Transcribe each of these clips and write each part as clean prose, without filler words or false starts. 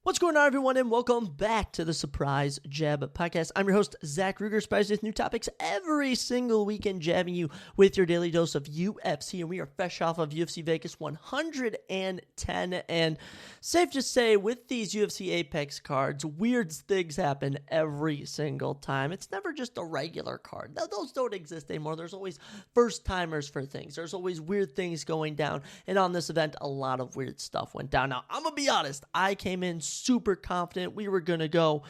What's going on, everyone, and welcome back to the Surprise Jab Podcast. I'm your host, Zach Ruger, surprised with new topics every single weekend, jabbing you with your daily dose of UFC, and we are fresh off of UFC Vegas 110, and safe to say, with these UFC Apex cards, weird things happen every single time. It's never just a regular card. Now, those don't exist anymore. There's always first-timers for things. There's always weird things going down, and on this event, a lot of weird stuff went down. Now, I'm going to be honest, I came in super confident we were going to go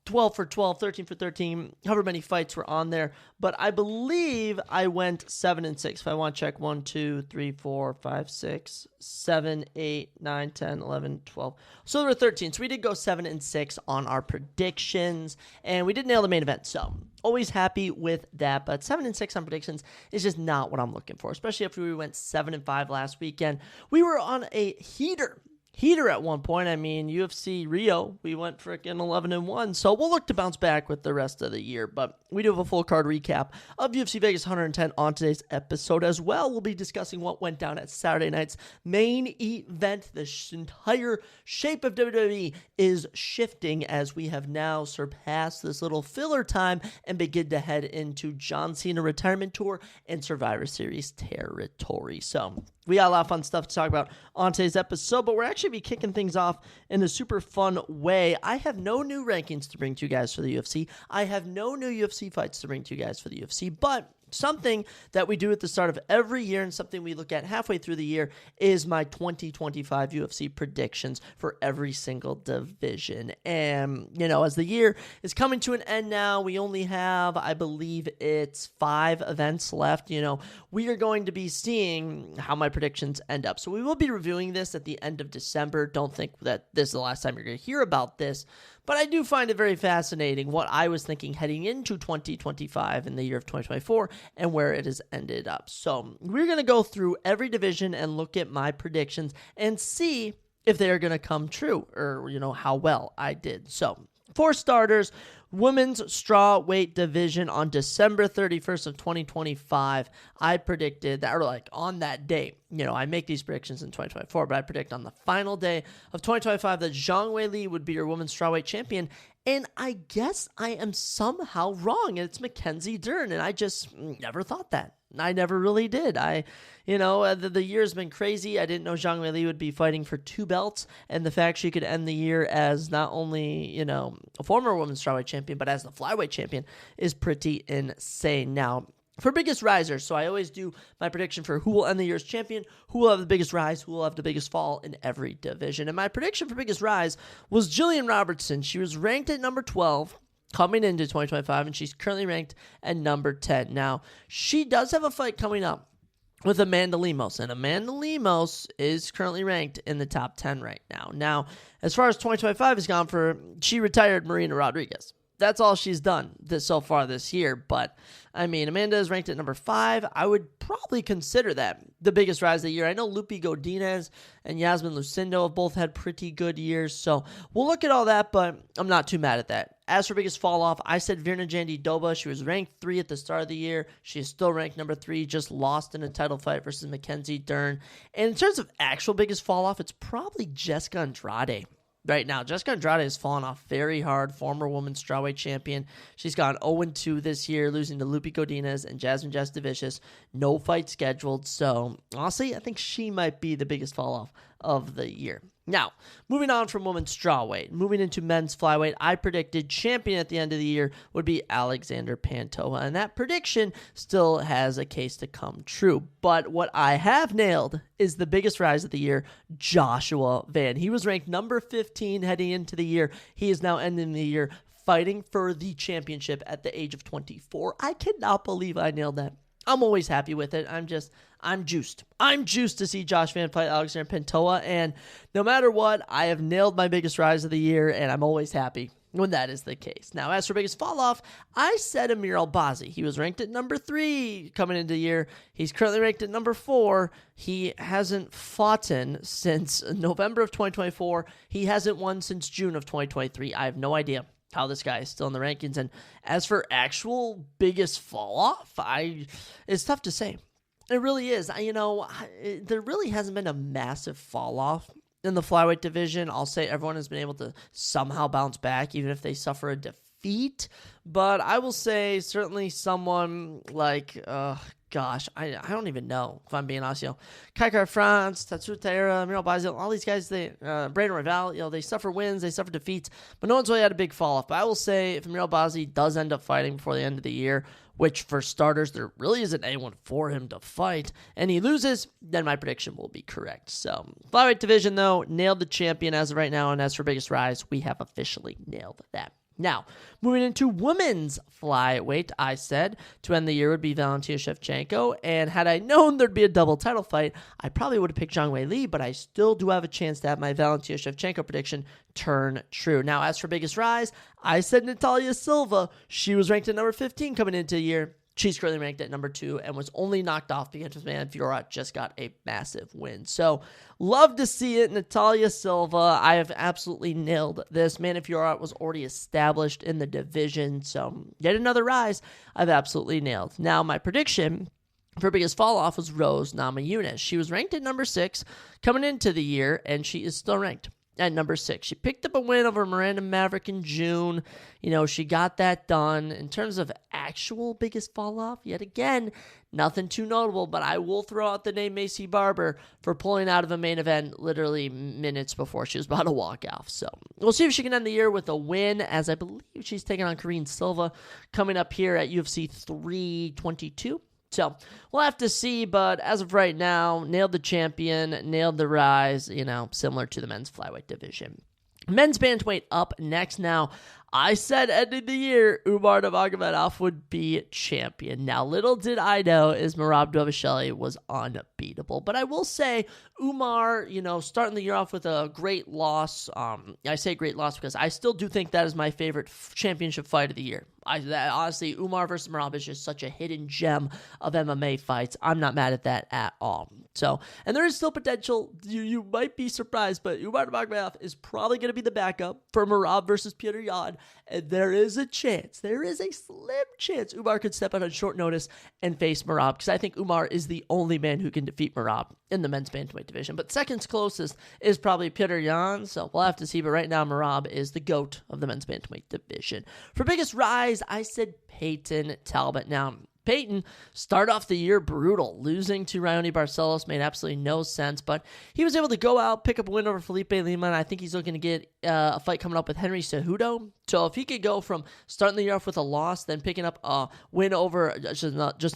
12 for 12, 13 for 13, however many fights were on there. But I believe I went 7-6. If I want to check 1, 2, 3, 4, 5, 6, 7, 8, 9, 10, 11, 12. So there were 13. So we did go 7-6 on our predictions, and we did nail the main event. So always happy with that. But 7-6 on predictions is just not what I'm looking for, especially after we went 7-5 last weekend. We were on a heater at one point. I mean, UFC Rio, we went freaking 11-1, so we'll look to bounce back with the rest of the year. But we do have a full card recap of UFC Vegas 110 on today's episode as well. We'll be discussing what went down at Saturday night's main event. The entire shape of WWE is shifting as we have now surpassed this little filler time and begin to head into John Cena retirement tour and Survivor Series territory. So we got a lot of fun stuff to talk about on today's episode, but we're actually be kicking things off in a super fun way. I have no new rankings to bring to you guys for the UFC. I have no new UFC fights to bring to you guys for the UFC, but something that we do at the start of every year and something we look at halfway through the year is my 2025 UFC predictions for every single division. And, you know, as the year is coming to an end now, we only have, I believe it's 5 events left. You know, we are going to be seeing how my predictions end up. So we will be reviewing this at the end of December. Don't think that this is the last time you're going to hear about this, but I do find it very fascinating what I was thinking heading into 2025 in the year of 2024 and where it has ended up. So we're going to go through every division and look at my predictions and see if they are going to come true or, you know, how well I did. So for starters, women's straw weight division on December 31st of 2025, I predicted that, or like on that day, you know, I make these predictions in 2024, but I predict on the final day of 2025 that Zhang Weili would be your women's strawweight champion. And I guess I am somehow wrong. And it's Mackenzie Dern. And I just never thought that. I never really did. The year's been crazy. I didn't know Zhang Weili would be fighting for 2 belts. And the fact she could end the year as not only, you know, a former women's strawweight champion, but as the flyweight champion is pretty insane. Now, for biggest risers, so I always do my prediction for who will end the year as champion, who will have the biggest rise, who will have the biggest fall in every division. And my prediction for biggest rise was Jillian Robertson. She was ranked at number 12 coming into 2025, and she's currently ranked at number 10. Now, she does have a fight coming up with Amanda Lemos, and Amanda Lemos is currently ranked in the top 10 right now. Now, as far as 2025 has gone she retired Marina Rodriguez. That's all she's done so far this year. But, I mean, Amanda is ranked at number 5. I would probably consider that the biggest rise of the year. I know Lupi Godinez and Yasmin Lucindo have both had pretty good years. So we'll look at all that, but I'm not too mad at that. As for biggest fall off, I said Virna Jandiroba. She was ranked 3 at the start of the year. She is still ranked number 3, just lost in a title fight versus Mackenzie Dern. And in terms of actual biggest fall off, it's probably Jessica Andrade. Right now, Jessica Andrade has fallen off very hard, former women's strawweight champion. She's gone 0-2 this year, losing to Lupi Godinez and Jasmine Jasudavicius. No fight scheduled, so honestly, I think she might be the biggest fall-off of the year. Now, moving on from women's strawweight, moving into men's flyweight, I predicted champion at the end of the year would be Alexander Pantoja, and that prediction still has a case to come true. But what I have nailed is the biggest rise of the year, Joshua Van. He was ranked number 15 heading into the year. He is now ending the year fighting for the championship at the age of 24. I cannot believe I nailed that. I'm always happy with it. I'm juiced. I'm juiced to see Josh Van fight Alexander Pantoja, and no matter what, I have nailed my biggest rise of the year, and I'm always happy when that is the case. Now, as for biggest fall-off, I said Amir Albazi. He was ranked at number 3 coming into the year. He's currently ranked at number 4. He hasn't fought since November of 2024. He hasn't won since June of 2023. I have no idea how this guy is still in the rankings. And as for actual biggest fall off, it's tough to say. It really is. There really hasn't been a massive fall off in the flyweight division. I'll say everyone has been able to somehow bounce back, even if they suffer a defeat. But I will say certainly someone like, gosh, I don't even know if I'm being honest. Kai France, Tatsuya Taira, Miro Bazil, all these guys, Brandon Royval, they suffer wins, they suffer defeats, but no one's really had a big fall off. But I will say if Miro Bazil does end up fighting before the end of the year, which for starters, there really isn't anyone for him to fight, and he loses, then my prediction will be correct. So, flyweight division, though, nailed the champion as of right now, and as for biggest rise, we have officially nailed that. Now, moving into women's flyweight, I said to end the year would be Valentina Shevchenko, and had I known there'd be a double title fight, I probably would have picked Zhang Weili, but I still do have a chance to have my Valentina Shevchenko prediction turn true. Now, as for biggest rise, I said Natalia Silva. She was ranked at number 15 coming into the year. She's currently ranked at number 2 and was only knocked off because Manny Fiorot just got a massive win. So, love to see it. Natalia Silva, I have absolutely nailed this. Manny Fiorot was already established in the division, so yet another rise I've absolutely nailed. Now, my prediction for biggest fall off was Rose Namajunas. She was ranked at number 6 coming into the year, and she is still ranked at number 6. She picked up a win over Miranda Maverick in June. She got that done. In terms of actual biggest fall off, yet again, nothing too notable, but I will throw out the name Macy Barber for pulling out of a main event literally minutes before she was about to walk off. So we'll see if she can end the year with a win, as I believe she's taking on Karine Silva coming up here at UFC 322. So we'll have to see, but as of right now, nailed the champion, nailed the rise, similar to the men's flyweight division. Men's bantamweight up next now. I said ending the year, Umar Nurmagomedov would be champion. Now, little did I know is Merab Dvalishvili was unbeatable. But I will say, Umar, starting the year off with a great loss. I say great loss because I still do think that is my favorite championship fight of the year. Honestly, Umar versus Merab is just such a hidden gem of MMA fights. I'm not mad at that at all. So, and there is still potential. You might be surprised, but Umar Nurmagomedov is probably going to be the backup for Merab versus Petr Yan. And there is a slim chance Umar could step out on short notice and face Merab, because I think Umar is the only man who can defeat Merab in the men's bantamweight division. But second closest is probably Petr Yan, so we'll have to see. But right now, Merab is the GOAT of the men's bantamweight division. For biggest rise, I said Peyton Talbot. Now, Peyton started off the year brutal. Losing to Raoni Barcelos made absolutely no sense, but he was able to go out, pick up a win over Felipe Lima, and I think he's looking to get a fight coming up with Henry Cejudo. So if he could go from starting the year off with a loss, then picking up a win over just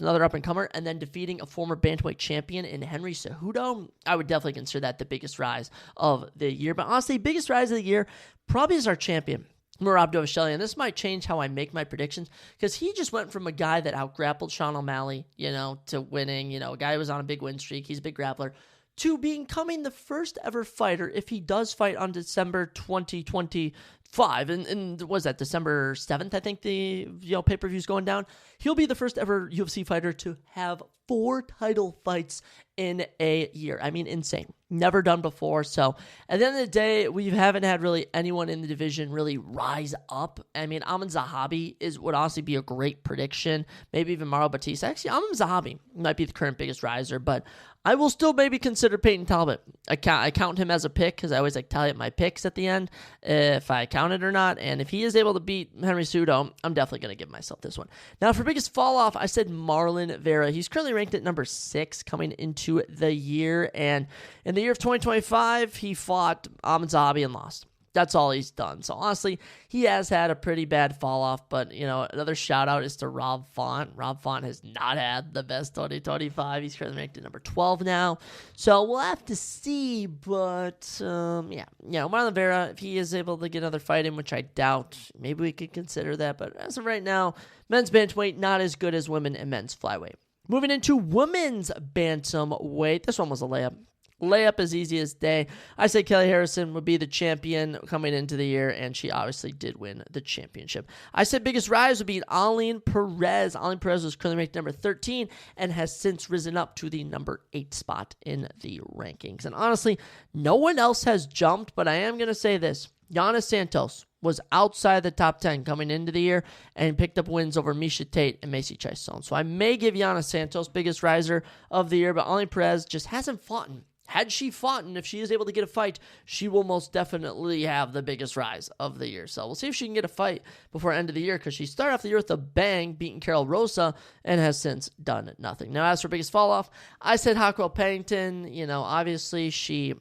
another up-and-comer, and then defeating a former bantamweight champion in Henry Cejudo, I would definitely consider that the biggest rise of the year. But honestly, biggest rise of the year probably is our champion, Merab Dvalishvili, and this might change how I make my predictions, because he just went from a guy that out-grappled Sean O'Malley, to winning, a guy who was on a big win streak, he's a big grappler, to becoming the first ever fighter, if he does fight on December 2025, and was that December 7th, I think the pay-per-view's going down, he'll be the first ever UFC fighter to have 4 title fights in a year. I mean, insane. Never done before. So at the end of the day, we haven't had really anyone in the division really rise up. I mean, Amin Zahabi would honestly be a great prediction. Maybe even Mauro Batista. Actually, Amin Zahabi might be the current biggest riser, but I will still maybe consider Peyton Talbot. I count him as a pick because I always tally up my picks at the end, if I count it or not. And if he is able to beat Henry Cejudo, I'm definitely going to give myself this one. Now, for biggest fall off, I said Marlon Vera. He's currently ranked at number 6 coming into the year. And in the year of 2025, he fought Amin Zahabi and lost. That's all he's done. So honestly, he has had a pretty bad fall off, but another shout out is to Rob Font. Rob Font has not had the best 2025. He's currently ranked at number 12 now. So we'll have to see, but Marlon Vera, if he is able to get another fight in, which I doubt, maybe we could consider that. But as of right now, men's bantamweight not as good as women and men's flyweight. Moving into women's bantamweight, this one was a layup. Layup as easy as day. I say Kelly Harrison would be the champion coming into the year, and she obviously did win the championship. I said biggest rise would be Aline Perez. Aline Perez was currently ranked number 13 and has since risen up to the number 8 spot in the rankings. And honestly, no one else has jumped, but I am going to say this. Yana Santos was outside the top 10 coming into the year and picked up wins over Misha Tate and Macy Chiasson. So I may give Yana Santos biggest riser of the year, but Aline Perez just hasn't fought had she fought, and if she is able to get a fight, she will most definitely have the biggest rise of the year. So we'll see if she can get a fight before the end of the year, because she started off the year with a bang, beating Carol Rosa, and has since done nothing. Now, as for biggest fall-off, I said Hockwell Pennington. Obviously she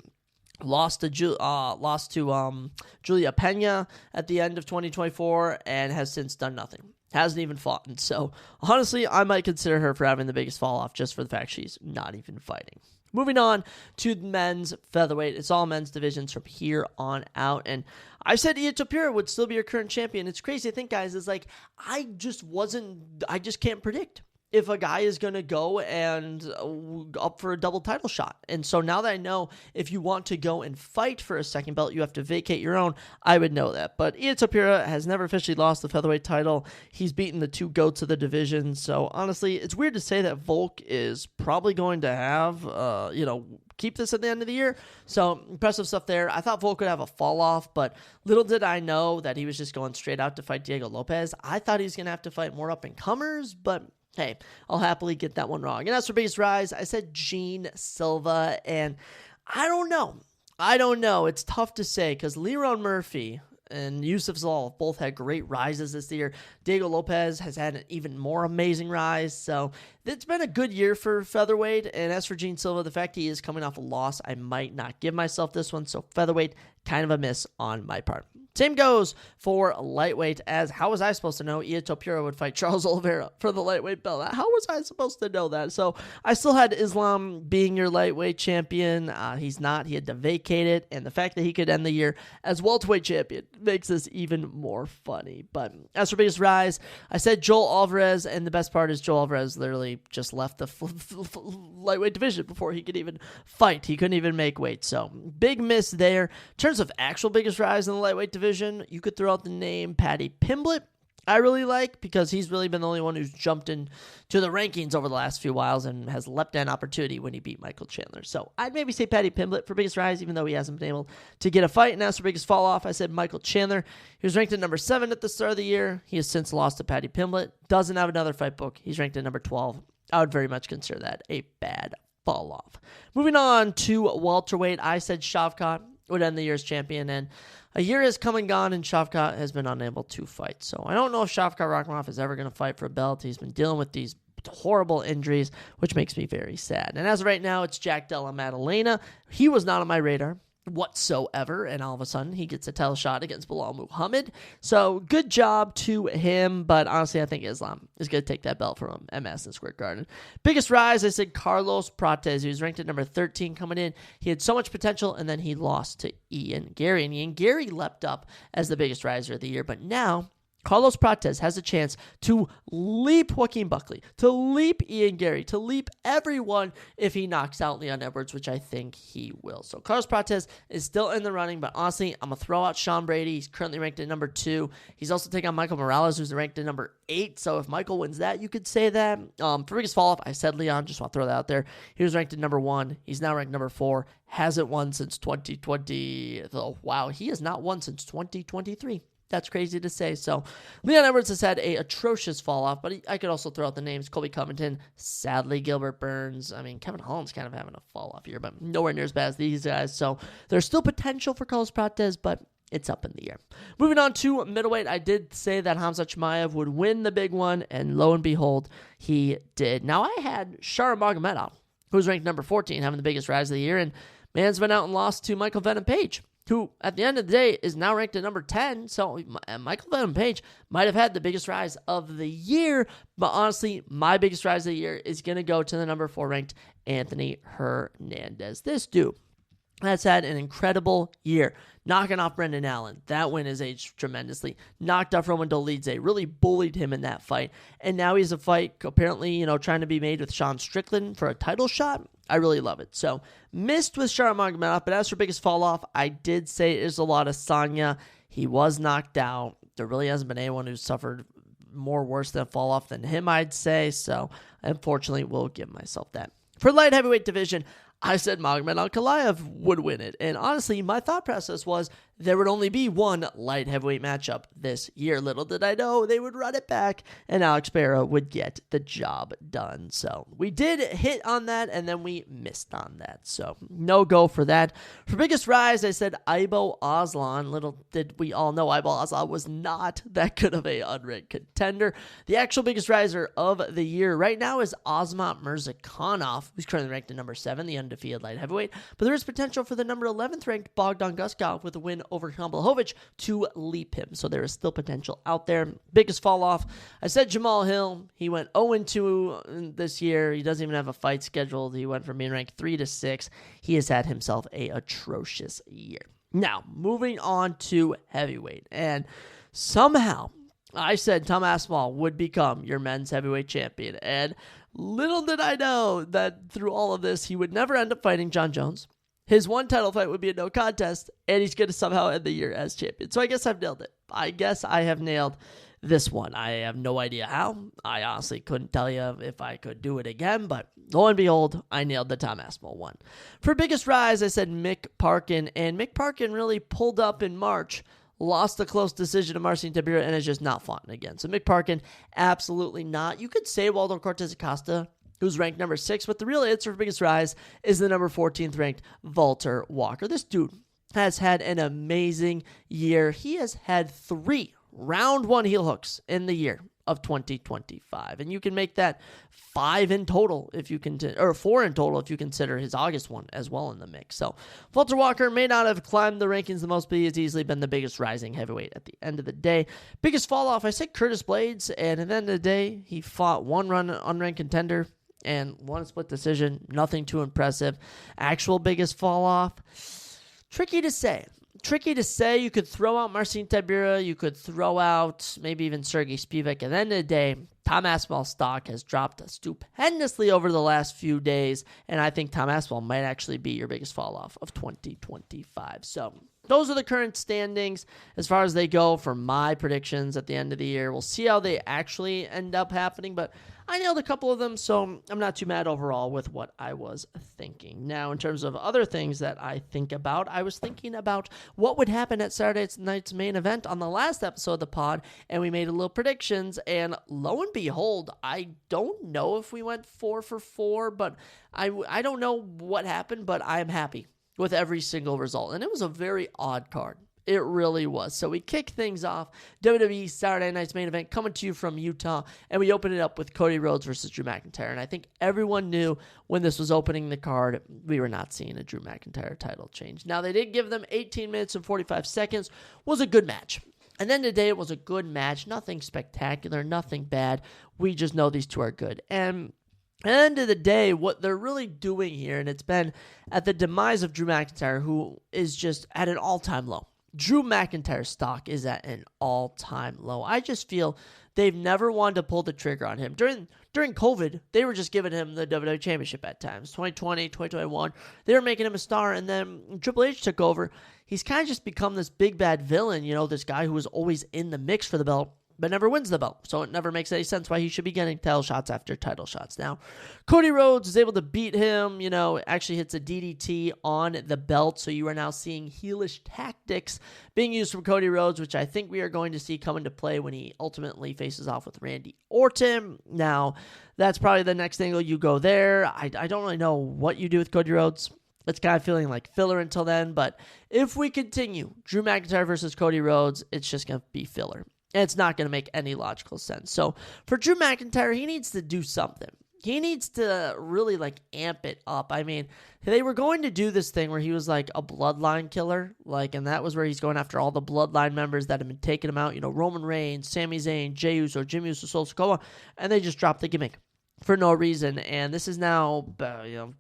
lost to Julia Pena at the end of 2024 and has since done nothing. Hasn't even fought. And so, honestly, I might consider her for having the biggest fall-off just for the fact she's not even fighting. Moving on to men's featherweight. It's all men's divisions from here on out. And I said Ian Topuria would still be your current champion. It's crazy to think, guys, is like, I just can't predict if a guy is going to go and up for a double title shot. And so now that I know if you want to go and fight for a second belt, you have to vacate your own, I would know that. But Ian Topuria has never officially lost the featherweight title. He's beaten the two goats of the division. So honestly, it's weird to say that Volk is probably going to have, keep this at the end of the year. So impressive stuff there. I thought Volk would have a fall off, but little did I know that he was just going straight out to fight Diego Lopez. I thought he was going to have to fight more up and comers, but hey, I'll happily get that one wrong. And as for biggest rise, I said Gene Silva, and I don't know. It's tough to say because Leron Murphy and Yusuf Zalal both had great rises this year. Diego Lopez has had an even more amazing rise. So it's been a good year for featherweight. And as for Gene Silva, the fact he is coming off a loss, I might not give myself this one. So featherweight, kind of a miss on my part. Same goes for lightweight, as how was I supposed to know Ian Topuria would fight Charles Oliveira for the lightweight belt? How was I supposed to know that? So I still had Islam being your lightweight champion. He's not. He had to vacate it, and the fact that he could end the year as welterweight champion makes this even more funny. But as for biggest rise, I said Joel Alvarez, and the best part is Joel Alvarez literally just left the lightweight division before he could even fight. He couldn't even make weight. So big miss there. In terms of actual biggest rise in the lightweight division, you could throw out the name Paddy Pimblett. I really like, because he's really been the only one who's jumped into the rankings over the last few whiles and has leapt an opportunity when he beat Michael Chandler. So I'd maybe say Paddy Pimblett for biggest rise, even though he hasn't been able to get a fight. And as for biggest fall off, I said Michael Chandler. He was ranked at number 7 at the start of the year. He has since lost to Paddy Pimblett. Doesn't have another fight book. He's ranked at number 12. I would very much consider that a bad fall off. Moving on to welterweight, I said Shavkat would end the year as champion, and a year has come and gone, and Shavkat has been unable to fight. So I don't know if Shavkat Rakhmonov is ever going to fight for a belt. He's been dealing with these horrible injuries, which makes me very sad. And as of right now, it's Jack Della Maddalena. He was not on my radar whatsoever, and all of a sudden he gets a title shot against Bilal Muhammad. So good job to him, but honestly I think Islam is going to take that belt from him, Madison Square Garden. Biggest rise, I said Carlos Prates. He was ranked at number 13 coming in. He had so much potential, and then he lost to Ian Gary, and Ian Gary leapt up as the biggest riser of the year, but now Carlos Prates has a chance to leap Joaquin Buckley, to leap Ian Gary, to leap everyone if he knocks out Leon Edwards, which I think he will. So Carlos Prates is still in the running, but honestly, I'm going to throw out Sean Brady. He's currently ranked at number 2. He's also taking on Michael Morales, who's ranked at number 8. So if Michael wins that, you could say that. For biggest fall-off, I said Leon. Just want to throw that out there. He was ranked at number 1. He's now ranked number 4. Hasn't won since 2020. Oh, wow, he has not won since 2023. That's crazy to say. So Leon Edwards has had a atrocious fall off, but I could also throw out the names Colby Covington, sadly Gilbert Burns. I mean, Kevin Holland's kind of having a fall off here, but nowhere near as bad as these guys. So there's still potential for Carlos Prates, but it's up in the air. Moving on to middleweight, I did say that Hamza Chimaev would win the big one, and lo and behold, he did. Now I had Shara Magomedov, who's ranked number 14, having the biggest rise of the year, and man's been out and lost to Michael Venom Page, who, at the end of the day, is now ranked at number 10. So Michael Venom Page might have had the biggest rise of the year, but honestly, my biggest rise of the year is going to go to the number 4 ranked Anthony Hernandez. This dude has had an incredible year, knocking off Brendan Allen. That win has aged tremendously. Knocked off Roman Dolidze, really bullied him in that fight. And now he's a fight, apparently, trying to be made with Sean Strickland for a title shot. I really love it. So, missed with Shara Magomedov, but as for biggest fall off, I did say it is a lot of Sanya. He was knocked out. There really hasn't been anyone who's suffered more worse than a fall off than him, I'd say. So, unfortunately, we'll give myself that. For light heavyweight division, I said Magomed Ankalaev would win it. And honestly, my thought process was there would only be one light heavyweight matchup this year. Little did I know they would run it back and Alex Pereira would get the job done. So we did hit on that and then we missed on that. So no go for that. For biggest rise, I said Ibo Aslan. Little did we all know Ibo Aslan was not that good of a unranked contender. The actual biggest riser of the year right now is Osmat Mirzakhanov, who's currently ranked at number 7, the undefeated light heavyweight. But there is potential for the number 11th ranked Bogdan Guskov with a win over Kamblahowicz to leap him. So there is still potential out there. Biggest fall off, I said Jamal Hill. He went 0-2 this year. He doesn't even have a fight scheduled. He went from being ranked 3 to 6. He has had himself a atrocious year. Now, moving on to heavyweight. And somehow I said Tom Aspinall would become your men's heavyweight champion. And little did I know that through all of this, he would never end up fighting John Jones. His one title fight would be a no contest, and he's going to somehow end the year as champion. So I guess I've nailed it. I guess I have nailed this one. I have no idea how. I honestly couldn't tell you if I could do it again, but lo and behold, I nailed the Tom Aspinall one. For biggest rise, I said Mick Parkin, and Mick Parkin really pulled up in March, lost a close decision to Marcin Tybura, and has just not fought again. So Mick Parkin, absolutely not. You could say Waldo Cortez Acosta, who's ranked number 6, but the real answer for biggest rise is the number 14th ranked Walter Walker. This dude has had an amazing year. He has had 3 round 1 heel hooks in the year of 2025, and you can make that 5 in total if you can, or 4 in total if you consider his August one as well in the mix. So Walter Walker may not have climbed the rankings the most, but he has easily been the biggest rising heavyweight at the end of the day. Biggest fall off, I said Curtis Blades, and at the end of the day, he fought one run unranked contender and one split decision. Nothing too impressive. Actual biggest fall off, tricky to say. You could throw out Marcin Tybura. You could throw out maybe even Sergey Spivak. At the end of the day, Tom Aspinall's stock has dropped stupendously over the last few days, and I think Tom Aspinall might actually be your biggest fall off of 2025. So those are the current standings as far as they go for my predictions at the end of the year. We'll see how they actually end up happening, but I nailed a couple of them, so I'm not too mad overall with what I was thinking. Now, in terms of other things that I think about, I was thinking about what would happen at Saturday night's main event on the last episode of the pod, and we made a little predictions, and lo and behold, I don't know if we went 4 for 4, but I don't know what happened, but I am happy with every single result, and it was a very odd card. It really was. So we kick things off. WWE Saturday night's main event coming to you from Utah, and we open it up with Cody Rhodes versus Drew McIntyre. And I think everyone knew when this was opening the card, we were not seeing a Drew McIntyre title change. Now, they did give them 18 minutes and 45 seconds. Was a good match. And then today it was a good match. Nothing spectacular, nothing bad. We just know these two are good. And at the end of the day, what they're really doing here, and it's been at the demise of Drew McIntyre, who is just at an all-time low. Drew McIntyre's stock is at an all-time low. I just feel they've never wanted to pull the trigger on him. During COVID, they were just giving him the WWE Championship at times. 2020, 2021, they were making him a star, and then Triple H took over. He's kind of just become this big bad villain, this guy who was always in the mix for the belt, but never wins the belt. So it never makes any sense why he should be getting title shots after title shots. Now, Cody Rhodes is able to beat him, actually hits a DDT on the belt. So you are now seeing heelish tactics being used from Cody Rhodes, which I think we are going to see come into play when he ultimately faces off with Randy Orton. Now, that's probably the next angle you go there. I don't really know what you do with Cody Rhodes. It's kind of feeling like filler until then. But if we continue Drew McIntyre versus Cody Rhodes, it's just going to be filler. And it's not going to make any logical sense. So for Drew McIntyre, he needs to do something. He needs to really amp it up. I mean, they were going to do this thing where he was like a bloodline killer. And that was where he's going after all the bloodline members that have been taking him out. Roman Reigns, Sami Zayn, Jey Uso, Jimmy Uso, Solo Sikoa. And they just dropped the gimmick for no reason. And this is now,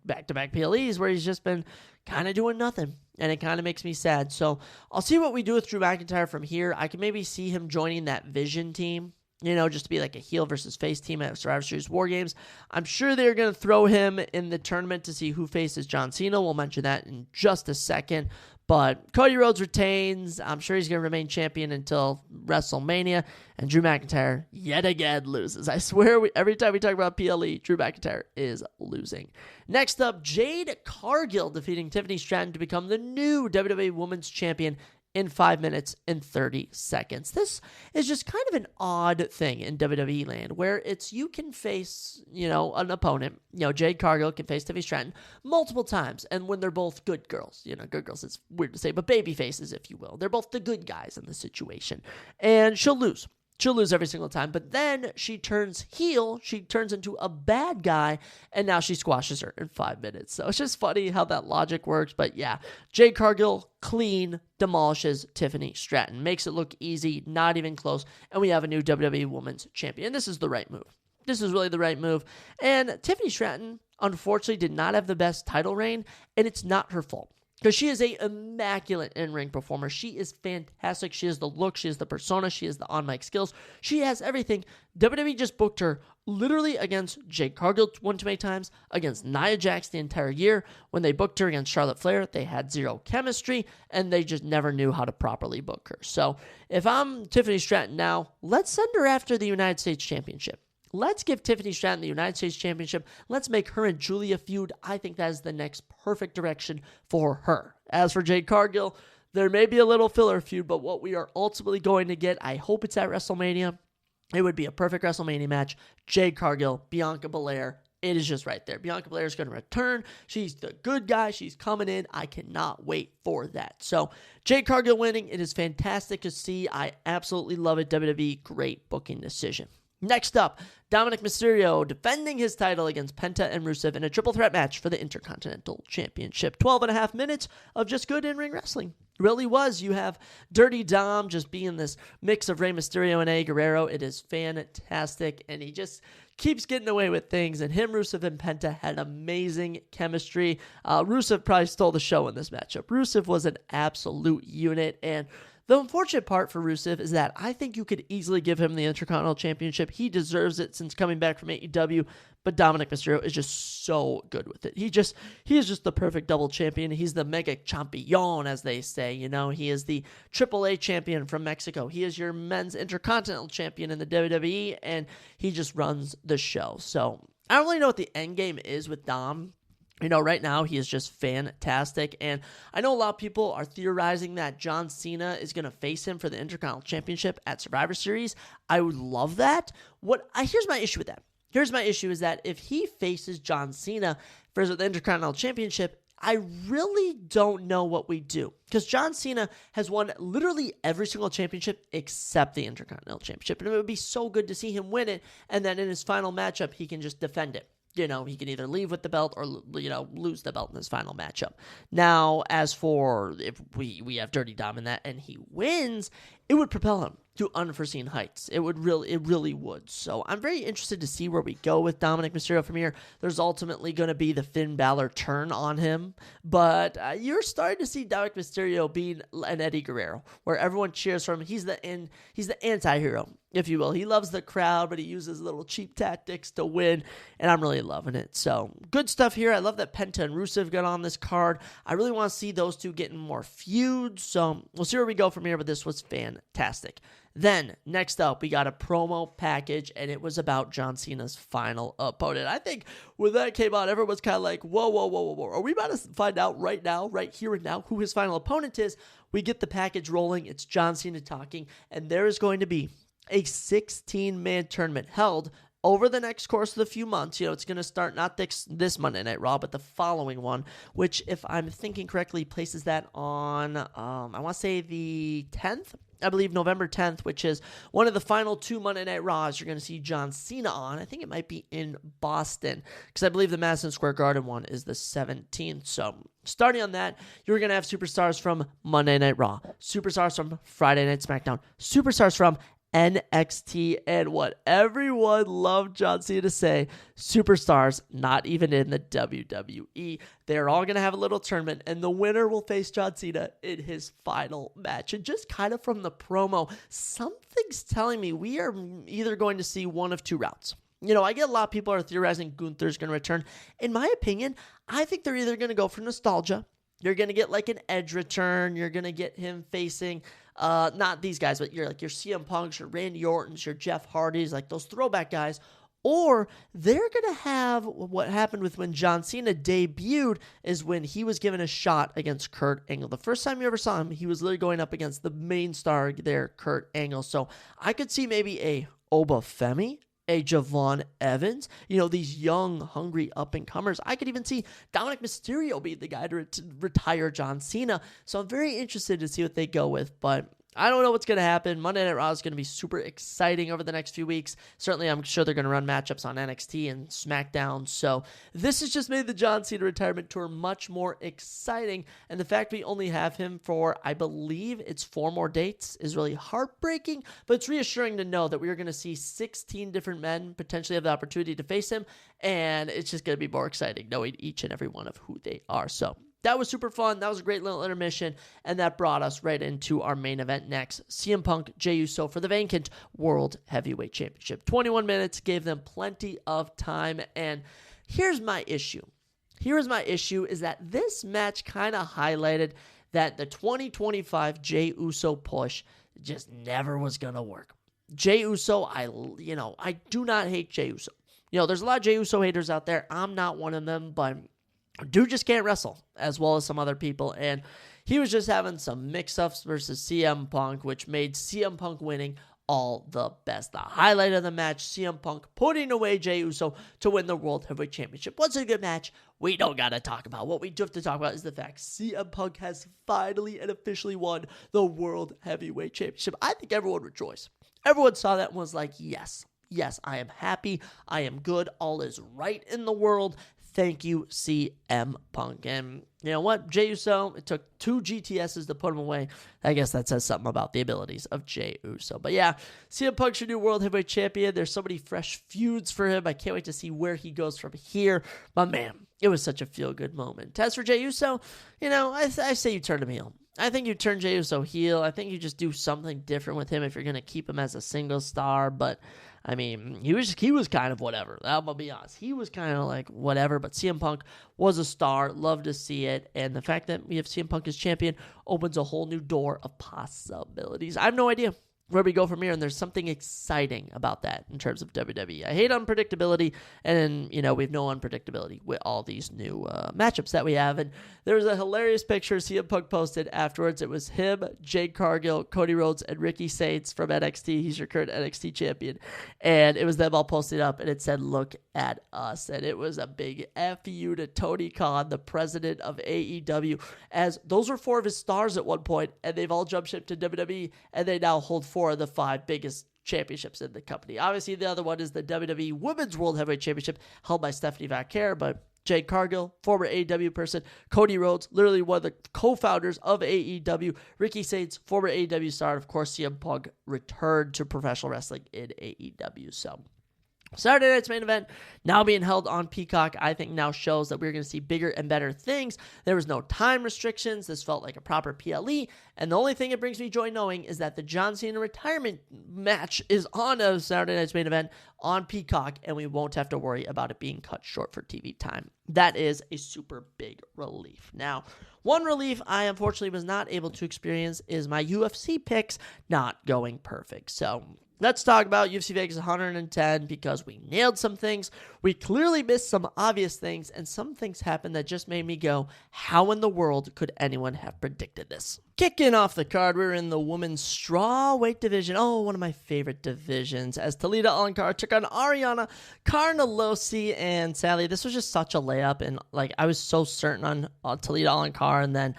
back-to-back PLEs where he's just been kind of doing nothing. And it kind of makes me sad. So I'll see what we do with Drew McIntyre from here. I can maybe see him joining that Vision team, just to be like a heel versus face team at Survivor Series War Games. I'm sure they're going to throw him in the tournament to see who faces John Cena. We'll mention that in just a second. But Cody Rhodes retains. I'm sure he's going to remain champion until WrestleMania. And Drew McIntyre, yet again, loses. I swear, every time we talk about PLE, Drew McIntyre is losing. Next up, Jade Cargill defeating Tiffany Stratton to become the new WWE Women's Champion in 5 minutes and 30 seconds. This is just kind of an odd thing in WWE land where it's you can face, an opponent, Jade Cargill can face Tiffany Stratton multiple times. And when they're both good girls, good girls, it's weird to say, but baby faces, if you will. They're both the good guys in the situation. And she'll lose. She'll lose every single time, but then she turns heel, she turns into a bad guy, and now she squashes her in 5 minutes. So it's just funny how that logic works, but yeah, Jade Cargill clean demolishes Tiffany Stratton, makes it look easy, not even close, and we have a new WWE Women's Champion. This is the right move. This is really the right move, and Tiffany Stratton, unfortunately, did not have the best title reign, and it's not her fault. Because she is a immaculate in-ring performer. She is fantastic. She has the look. She has the persona. She has the on-mic skills. She has everything. WWE just booked her literally against Jade Cargill one too many times, against Nia Jax the entire year. When they booked her against Charlotte Flair, they had zero chemistry, and they just never knew how to properly book her. So if I'm Tiffany Stratton now, let's send her after the United States Championship. Let's give Tiffany Stratton the United States Championship. Let's make her and Julia feud. I think that is the next perfect direction for her. As for Jade Cargill, there may be a little filler feud, but what we are ultimately going to get, I hope it's at WrestleMania. It would be a perfect WrestleMania match. Jade Cargill, Bianca Belair. It is just right there. Bianca Belair is going to return. She's the good guy. She's coming in. I cannot wait for that. So Jade Cargill winning. It is fantastic to see. I absolutely love it. WWE, great booking decision. Next up, Dominic Mysterio defending his title against Penta and Rusev in a triple threat match for the Intercontinental Championship. 12.5 minutes of just good in-ring wrestling. It really was. You have Dirty Dom just being this mix of Rey Mysterio and Eddie Guerrero. It is fantastic, and he just keeps getting away with things, and him, Rusev, and Penta had amazing chemistry. Rusev probably stole the show in this matchup. Rusev was an absolute unit, and the unfortunate part for Rusev is that I think you could easily give him the Intercontinental Championship. He deserves it since coming back from AEW, but Dominic Mysterio is just so good with it. He is just the perfect double champion. He's the mega champion, as they say. He is the AAA champion from Mexico. He is your men's Intercontinental champion in the WWE, and he just runs the show. So I don't really know what the end game is with Dom. Right now he is just fantastic, and I know a lot of people are theorizing that John Cena is going to face him for the Intercontinental Championship at Survivor Series. I would love that. Here's my issue with that. Here's my issue is that if he faces John Cena for the Intercontinental Championship, I really don't know what we do, because John Cena has won literally every single championship except the Intercontinental Championship, and it would be so good to see him win it, and then in his final matchup, he can just defend it. He can either leave with the belt or, lose the belt in his final matchup. Now, as for if we have Dirty Dom in that and he wins, it would propel him to unforeseen heights. It really would. So I'm very interested to see where we go with Dominic Mysterio from here. There's ultimately going to be the Finn Balor turn on him, but you're starting to see Dominic Mysterio being an Eddie Guerrero, where everyone cheers for him. He's the anti-hero, if you will. He loves the crowd, but he uses little cheap tactics to win, and I'm really loving it. So good stuff here. I love that Penta and Rusev got on this card. I really want to see those two getting more feuds, so we'll see where we go from here, but this was fantastic. Then, next up, we got a promo package, and it was about John Cena's final opponent. I think when that came out, everyone was kind of like, whoa. Are we about to find out right now, right here and now, who his final opponent is? We get the package rolling. It's John Cena talking, and there is going to be a 16-man tournament held over the next course of the few months. It's going to start not this Monday Night Raw, but the following one, which, if I'm thinking correctly, places that on, I want to say the 10th? I believe November 10th, which is one of the final 2 Monday Night Raws you're going to see John Cena on. I think it might be in Boston, because I believe the Madison Square Garden one is the 17th. So starting on that, you're going to have superstars from Monday Night Raw, superstars from Friday Night SmackDown, superstars from NXT, and what everyone loved John Cena to say, superstars not even in the WWE. They're all going to have a little tournament, and the winner will face John Cena in his final match. And just kind of from the promo, something's telling me we are either going to see one of two routes. I get a lot of people are theorizing Gunther's going to return. In my opinion, I think they're either going to go for nostalgia. You're going to get like an Edge return. You're going to get him facing not these guys, but your CM Punks, your Randy Ortons, your Jeff Hardys, like those throwback guys. or they're going to have what happened with when John Cena debuted, is when he was given a shot against Kurt Angle. The first time you ever saw him, he was literally going up against the main star there, Kurt Angle. So I could see maybe a Obafemi, a Javon Evans, these young, hungry up-and-comers. I could even see Dominic Mysterio be the guy to retire John Cena. So I'm very interested to see what they go with, but I don't know what's going to happen. Monday Night Raw is going to be super exciting over the next few weeks. Certainly, I'm sure they're going to run matchups on NXT and SmackDown. So this has just made the John Cena retirement tour much more exciting. And the fact we only have him for, I believe it's 4 more dates, is really heartbreaking. But it's reassuring to know that we are going to see 16 different men potentially have the opportunity to face him. And it's just going to be more exciting knowing each and every one of who they are. So that was super fun. That was a great little intermission, and that brought us right into our main event next. CM Punk, Jey Uso for the vacant World Heavyweight Championship. 21 minutes gave them plenty of time, and here's my issue. Is that this match kind of highlighted that the 2025 Jey Uso push just never was going to work. Jey Uso, I do not hate Jey Uso. There's a lot of Jey Uso haters out there. I'm not one of them, but dude just can't wrestle as well as some other people, and he was just having some mix-ups versus CM Punk, which made CM Punk winning all the best. The highlight of the match, CM Punk putting away Jey Uso to win the World Heavyweight Championship. Was it a good match? We don't got to talk about. What we do have to talk about is the fact CM Punk has finally and officially won the World Heavyweight Championship. I think everyone rejoiced. Everyone saw that and was like, yes, I am happy. I am good. All is right in the world. Thank you, CM Punk. And you know what? Jey Uso, it took 2 GTSs to put him away. I guess that says something about the abilities of Jey Uso. But yeah, CM Punk should do World Heavyweight Champion. There's so many fresh feuds for him. I can't wait to see where he goes from here. But man, it was such a feel-good moment. As for Jey Uso, I say you turn him heel. I think you turn Jey Uso heel. I think you just do something different with him if you're going to keep him as a single star. But I mean, he was kind of whatever. I'm going to be honest. He was kind of like whatever, but CM Punk was a star. Love to see it. And the fact that we have CM Punk as champion opens a whole new door of possibilities. I have no idea where we go from here, and there's something exciting about that in terms of WWE. I hate unpredictability, and we have no unpredictability with all these new matchups that we have. And there was a hilarious picture CM Punk posted afterwards. It was him, Jade Cargill, Cody Rhodes, and Ricky Saints from NXT. He's your current NXT champion. And it was them all posted up, and it said, "Look at us." And it was a big F you to Tony Khan, the president of AEW, as those were 4 of his stars at one point, and they've all jumped ship to WWE, and they now hold 4 of the 5 biggest championships in the company. Obviously, the other one is the WWE Women's World Heavyweight Championship held by Stephanie Vaquer, but Jade Cargill, former AEW person, Cody Rhodes, literally one of the co-founders of AEW, Ricky Saints, former AEW star, of course, CM Punk returned to professional wrestling in AEW. So Saturday night's main event now being held on Peacock, I think now shows that we're going to see bigger and better things. There was no time restrictions. This felt like a proper PLE. And the only thing it brings me joy knowing is that the John Cena retirement match is on a Saturday night's main event on Peacock, and we won't have to worry about it being cut short for TV time. That is a super big relief. Now, one relief I unfortunately was not able to experience is my UFC picks not going perfect. So let's talk about UFC Vegas 110 because we nailed some things. We clearly missed some obvious things, and some things happened that just made me go, how in the world could anyone have predicted this? Kicking off the card, we're in the women's strawweight division. Oh, one of my favorite divisions, as Talita Alankar took on Ariana Carnelossi, and sadly, this was just such a layup, and I was so certain on Talita Alankar, and then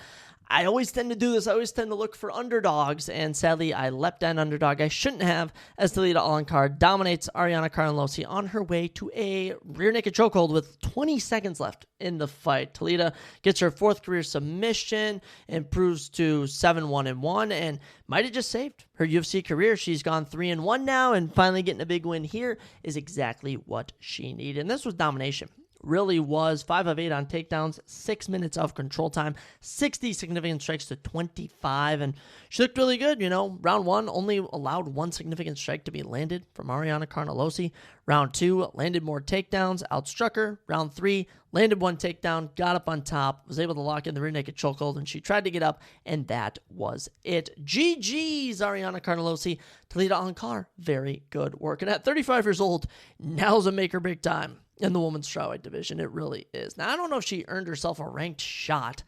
I always tend to do this. I always tend to look for underdogs, and sadly, I leapt an underdog I shouldn't have, as Talita Alankar dominates Ariana Carnelossi on her way to a rear naked chokehold with 20 seconds left in the fight. Talita gets her 4th career submission, improves to 7-1-1, and might have just saved her UFC career. She's gone 3-1 now, and finally getting a big win here is exactly what she needed. And this was domination. really was 5 of 8 on takedowns, 6 minutes of control time, 60 significant strikes to 25, and she looked really good. Round 1 only allowed 1 significant strike to be landed from Ariana Carnelossi. Round 2 landed more takedowns, outstruck her. Round 3 landed 1 takedown, got up on top, was able to lock in the rear naked chokehold, and she tried to get up, and that was it. GG's, Ariana Carnelossi. Talita Ankar, very good work. And at 35 years old, now's a make or break time in the women's strawweight division. It really is. Now, I don't know if she earned herself a ranked shot,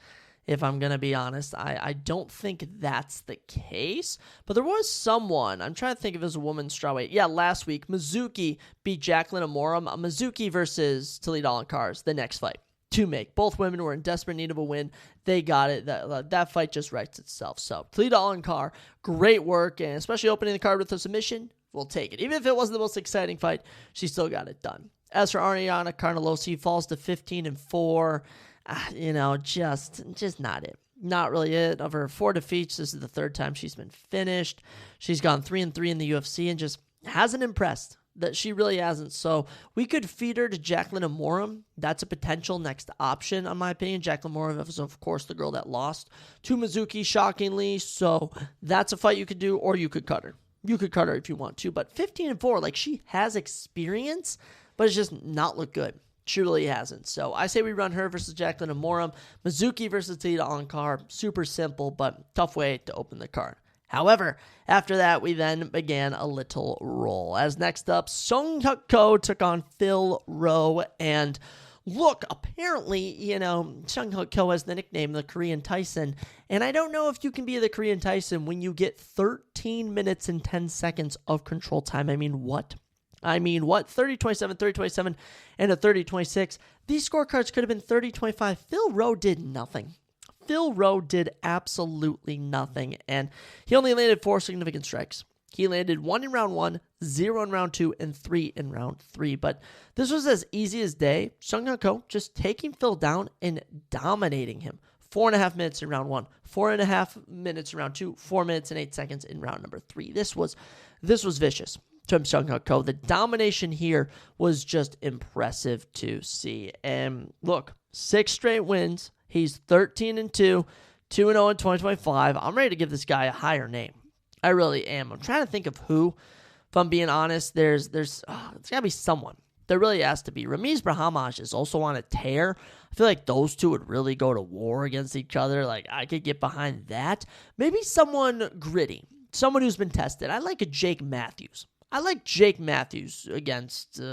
if I'm going to be honest. I don't think that's the case, but there was someone, I'm trying to think if it was a woman's strawweight. Yeah, last week, Mizuki beat Jacqueline Amorum. Mizuki versus Talita Ankar is the next fight to make. Both women were in desperate need of a win. They got it. That fight just writes itself. So, Talita Ankar, great work, and especially opening the card with a submission, we'll take it. Even if it wasn't the most exciting fight, she still got it done. As for Ariana Carnelossi, falls to 15-4. Just not it. Not really it. Of her 4 defeats, this is the 3rd time she's been finished. She's gone 3-3 in the UFC and just hasn't impressed. That she really hasn't. So we could feed her to Jacqueline Amorum. That's a potential next option, in my opinion. Jacqueline Amorum is, of course, the girl that lost to Mizuki, shockingly. So that's a fight you could do, or you could cut her. You could cut her if you want to. But 15-4, she has experience, but it's just not looked good. She really hasn't. So I say we run her versus Jacqueline Amorum. Mizuki versus Talita Ankar. Super simple, but tough way to open the card. However, after that, we then began a little roll. As next up, Sung Hyuk Ko took on Phil Rowe. And look, apparently, Sung Hyuk Ko has the nickname the Korean Tyson. And I don't know if you can be the Korean Tyson when you get 13 minutes and 10 seconds of control time. I mean, what? 30-27, 30-27, and a 30-26. These scorecards could have been 30-25. Phil Rowe did nothing. Phil Rowe did absolutely nothing, and he only landed 4 significant strikes. He landed 1 in round 1, 0 in round 2, and 3 in round 3. But this was as easy as day. Sung Hyuk Ko just taking Phil down and dominating him. 4.5 minutes in round 1, 4.5 minutes in round 2, 4 minutes and 8 seconds in round number 3. This was vicious from Sung Hyuk Ko. The domination here was just impressive to see. And look, 6 straight wins. He's 13-2, 2-0 in 2025. I'm ready to give this guy a higher name. I really am. I'm trying to think of who. If I'm being honest, there's got to be someone. There really has to be. Ramiz Brahimaj is also on a tear. I feel like those two would really go to war against each other. I could get behind that. Maybe someone gritty. Someone who's been tested. I like a Jake Matthews. I like Jake Matthews against, Sung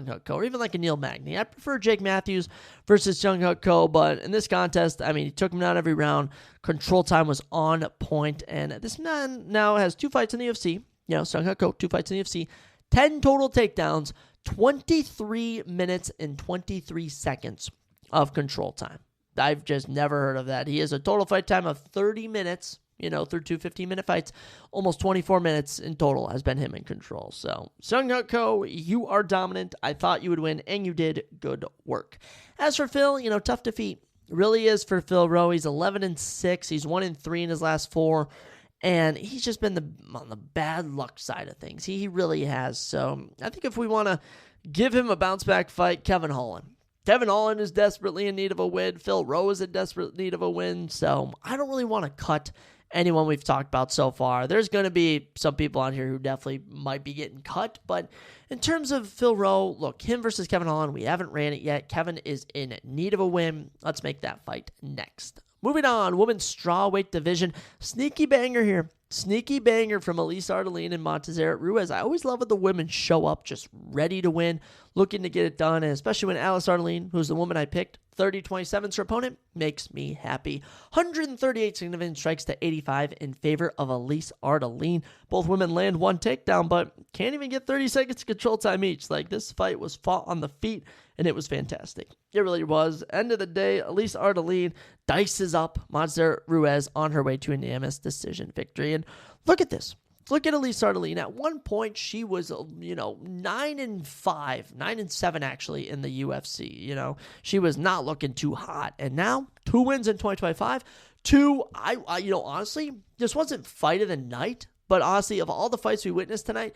Hyuk Ko, or even like a Neil Magny. I prefer Jake Matthews versus Sung Hyuk Ko, but in this contest, he took him down every round. Control time was on point, and this man now has 2 fights in the UFC. Sung Hyuk Ko, 2 fights in the UFC, 10 total takedowns, 23 minutes and 23 seconds of control time. I've just never heard of that. He has a total fight time of 30 minutes. Through 2 15-minute fights, almost 24 minutes in total has been him in control. So, Sung Hyuk Ko, you are dominant. I thought you would win, and you did good work. As for Phil, tough defeat. Really is for Phil Rowe. He's 11-6. He's 1-3 in his last 4. And he's just been on the bad luck side of things. He really has. So, I think if we want to give him a bounce-back fight, Kevin Holland. Kevin Holland is desperately in need of a win. Phil Rowe is in desperate need of a win. So, I don't really want to cut anyone we've talked about so far. There's going to be some people on here who definitely might be getting cut, but in terms of Phil Rowe, look, him versus Kevin Holland, we haven't ran it yet. Kevin is in need of a win. Let's make that fight next. Moving on, women's strawweight division. Sneaky banger here. Sneaky banger from Elise Ardeline and Montezera Ruiz. I always love when the women show up just ready to win, looking to get it done, and especially when Alice Ardeline, who's the woman I picked, 30-27 is her opponent, makes me happy. 138 significant strikes to 85 in favor of Elise Ardeline. Both women land 1 takedown, but can't even get 30 seconds of control time each. This fight was fought on the feet, and it was fantastic. It really was. End of the day, Elise Ardeline dices up Montezera Ruiz on her way to a unanimous decision victory. And look at this. Look at Elise Ardeline. At one point, she was, 9-5, 9-7 actually in the UFC. She was not looking too hot. And now, 2 wins in 2025. 2, honestly, this wasn't fight of the night, But honestly, of all the fights we witnessed tonight,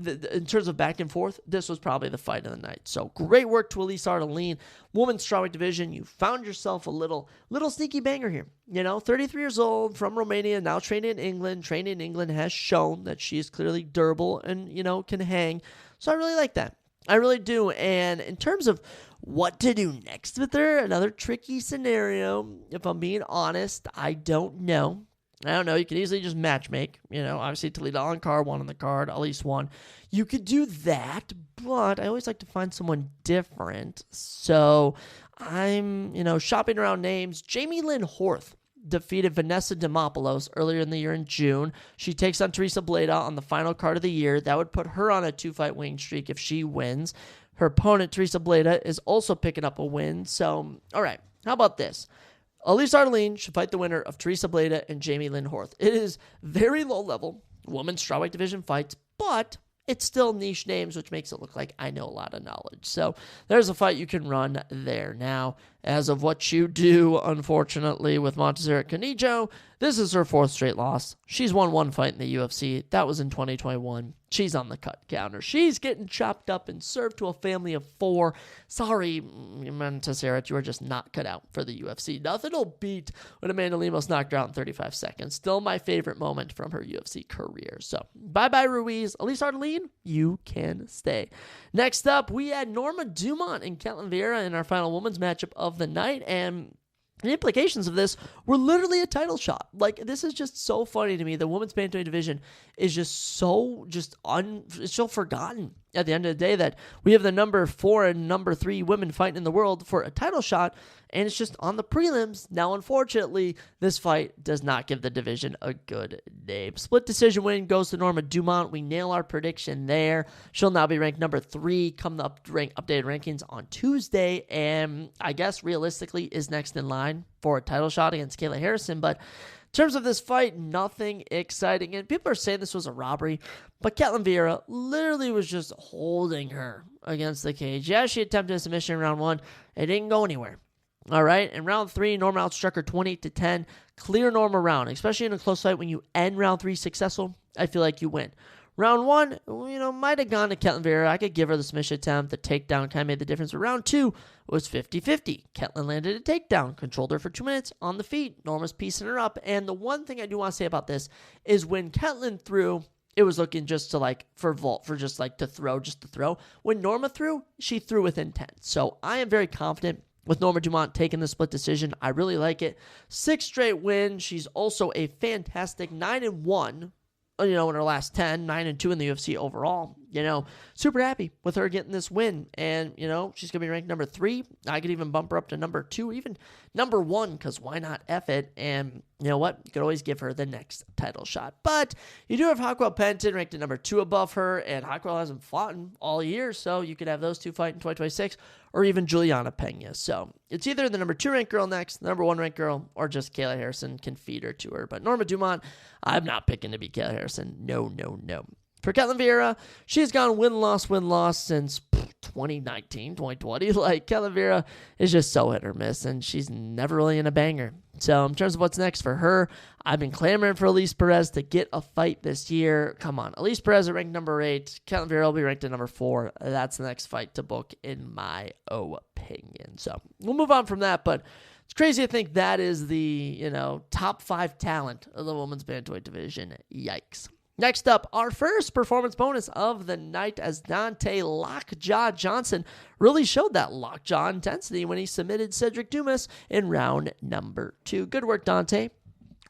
in terms of back and forth, this was probably the fight of the night. So great work to Elise Ardeline. Women's strawweight division, you found yourself a little sneaky banger here. 33 years old, from Romania, now training in England. Training in England has shown that she is clearly durable and, can hang. So I really like that. I really do. And in terms of what to do next with her, another tricky scenario. If I'm being honest, I don't know. You could easily just matchmake. Obviously Toledo on card, one on the card, at least one. You could do that, but I always like to find someone different. So I'm, shopping around names. Jamie Lynn Horth defeated Vanessa Demopoulos earlier in the year in June. She takes on Teresa Bleda on the final card of the year. That would put her on a 2-fight winning streak if she wins. Her opponent, Teresa Bleda, is also picking up a win. So, all right, how about this? Elise Ardeline should fight the winner of Teresa Bleda and Jamie Lynn Horth. It is very low-level women's strawweight division fights, but it's still niche names, which makes it look like I know a lot of knowledge. So there's a fight you can run there. Now, as of what you do, unfortunately, with Montserrat Canijo, this is her 4th straight loss. She's won 1 fight in the UFC. That was in 2021. She's on the cut counter. She's getting chopped up and served to a family of 4. Sorry, Montserrat, you are just not cut out for the UFC. Nothing will beat when Amanda Lemos knocked her out in 35 seconds. Still my favorite moment from her UFC career. So, bye-bye, Ruiz. Elise Ardeline, you can stay. Next up, we had Norma Dumont and Ketlen Vieira in our final women's matchup of the night, and the implications of this were literally a title shot. This is just so funny to me. The women's bantamweight division is just so it's so forgotten at the end of the day that we have the number 4 and number 3 women fighting in the world for a title shot, and it's just on the prelims. Now, unfortunately, this fight does not give the division a good name. Split decision win goes to Norma Dumont. We nail our prediction there. She'll now be ranked number 3 come the updated rankings on Tuesday, and I guess realistically is next in line for a title shot against Kayla Harrison. But in terms of this fight, nothing exciting. And people are saying this was a robbery, but Ketlen Vieira literally was just holding her against the cage. Yeah, she attempted a submission in round 1. It didn't go anywhere. All right, in round 3, Norma outstruck her 28-10. Clear Norma round, especially in a close fight when you end round 3 successful. I feel like you win. Round 1, might have gone to Ketlen Vieira. I could give her the submission attempt. The takedown kind of made the difference. But round 2 was 50-50. Ketlen landed a takedown, controlled her for 2 minutes on the feet. Norma's piecing her up. And the one thing I do want to say about this is when Ketlen threw, it was looking just to to throw. When Norma threw, she threw with intent. So I am very confident with Norma Dumont taking the split decision. I really like it. 6 straight wins. She's also a fantastic 9-1. In her last 10, 9-2 in the UFC overall. Super happy with her getting this win. And, she's going to be ranked number 3. I could even bump her up to number 2, even number 1, because why not F it? And you know what? You could always give her the next title shot. But you do have Hawkwell Penton ranked at number 2 above her, and Hawkwell hasn't fought in all year, so you could have those 2 fight in 2026, or even Juliana Pena. So it's either the number 2 ranked girl next, the number 1 ranked girl, or just Kayla Harrison can feed her to her. But Norma Dumont, I'm not picking to be Kayla Harrison. No. For Ketlen Vieira, she's gone win-loss since 2019, 2020. Ketlen Vieira is just so hit or miss, and she's never really in a banger. So in terms of what's next for her, I've been clamoring for Elise Perez to get a fight this year. Come on. Elise Perez is ranked number 8. Ketlen Vieira will be ranked at number 4. That's the next fight to book, in my opinion. So we'll move on from that, but it's crazy to think that is the, top 5 talent of the women's bantamweight division. Yikes. Next up, our first performance bonus of the night, as Dante Lockjaw Johnson really showed that lockjaw intensity when he submitted Cedric Dumas in round number 2. Good work, Dante.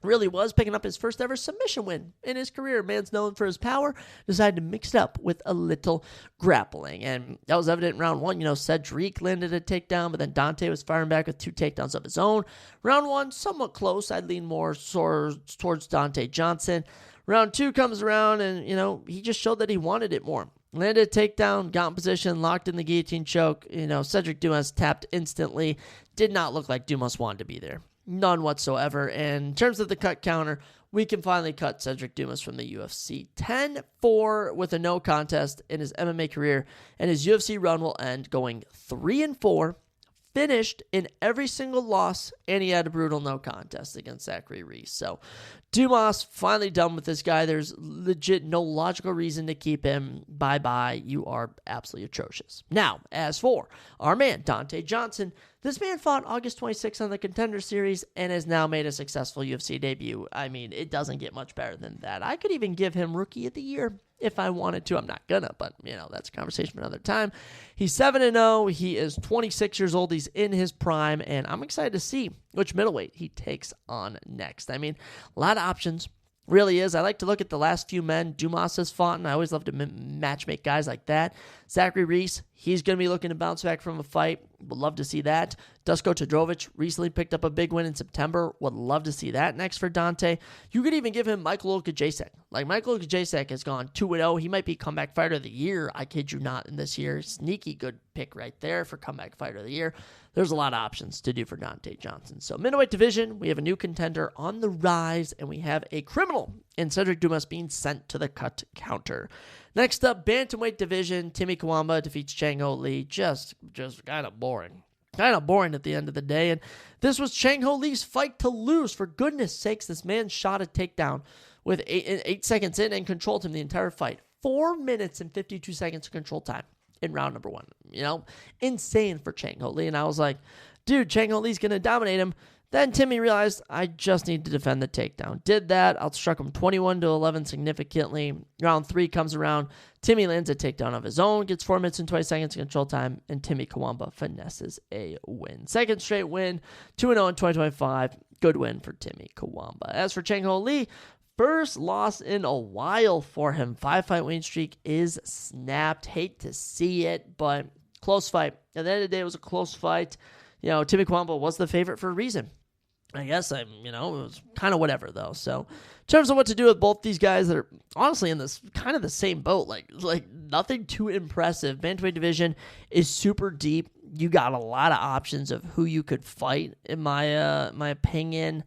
Really was picking up his first ever submission win in his career. Man's known for his power, decided to mix it up with a little grappling. And that was evident in round 1. Cedric landed a takedown, but then Dante was firing back with 2 takedowns of his own. Round 1, somewhat close. I'd lean more towards Dante Johnson. Round 2 comes around, and, he just showed that he wanted it more. Landed a takedown, got in position, locked in the guillotine choke. Cedric Dumas tapped instantly. Did not look like Dumas wanted to be there. None whatsoever. And in terms of the cut counter, we can finally cut Cedric Dumas from the UFC. 10-4 with a no contest in his MMA career, and his UFC run will end going 3-4. Finished in every single loss, and he had a brutal no contest against Zachary Reese. So Dumas, finally done with this guy. There's legit no logical reason to keep him. Bye-bye. You are absolutely atrocious. Now, as for our man, Dante Johnson, this man fought August 26th on the Contender Series and has now made a successful UFC debut. I mean, it doesn't get much better than that. I could even give him Rookie of the Year if I wanted to. I'm not gonna, but, that's a conversation for another time. He's 7-0. He is 26 years old. He's in his prime, and I'm excited to see which middleweight he takes on next. I mean, a lot of options. Really is. I like to look at the last few men Dumas has fought, and I always love to matchmake guys like that. Zachary Reese, he's going to be looking to bounce back from a fight. Would love to see that. Dusko Todorovic recently picked up a big win in September. Would love to see that next for Dante. You could even give him Michael Okajacek. Michael Okajacek has gone 2-0. He might be comeback fighter of the year. I kid you not, in this year. Sneaky good pick right there for comeback fighter of the year. There's a lot of options to do for Dante Johnson. So middleweight division, we have a new contender on the rise, and we have a criminal in Cedric Dumas being sent to the cut counter. Next up, bantamweight division, Timmy Kawamba defeats Chang Ho Lee. Just kind of boring. Kind of boring at the end of the day. And this was Chang Ho Lee's fight to lose. For goodness sakes, this man shot a takedown with 8 seconds in and controlled him the entire fight. 4 minutes and 52 seconds of control time in round number 1. Insane for Chang Ho Lee. And I was like, dude, Chang Ho Lee's going to dominate him. Then Timmy realized, I just need to defend the takedown. Did that. Outstruck him 21-11 significantly. Round 3 comes around. Timmy lands a takedown of his own, gets 4 minutes and 20 seconds of control time, and Timmy Kawamba finesses a win. Second straight win, 2-0 in 2025. Good win for Timmy Kawamba. As for Chang Ho Lee, first loss in a while for him. 5-fight winning streak is snapped. Hate to see it, but close fight. At the end of the day, it was a close fight. Timmy Kawamba was the favorite for a reason. I guess it was kind of whatever though. So in terms of what to do with both these guys that are honestly in this kind of the same boat, like nothing too impressive. Bantamweight division is super deep. You got a lot of options of who you could fight, in my opinion.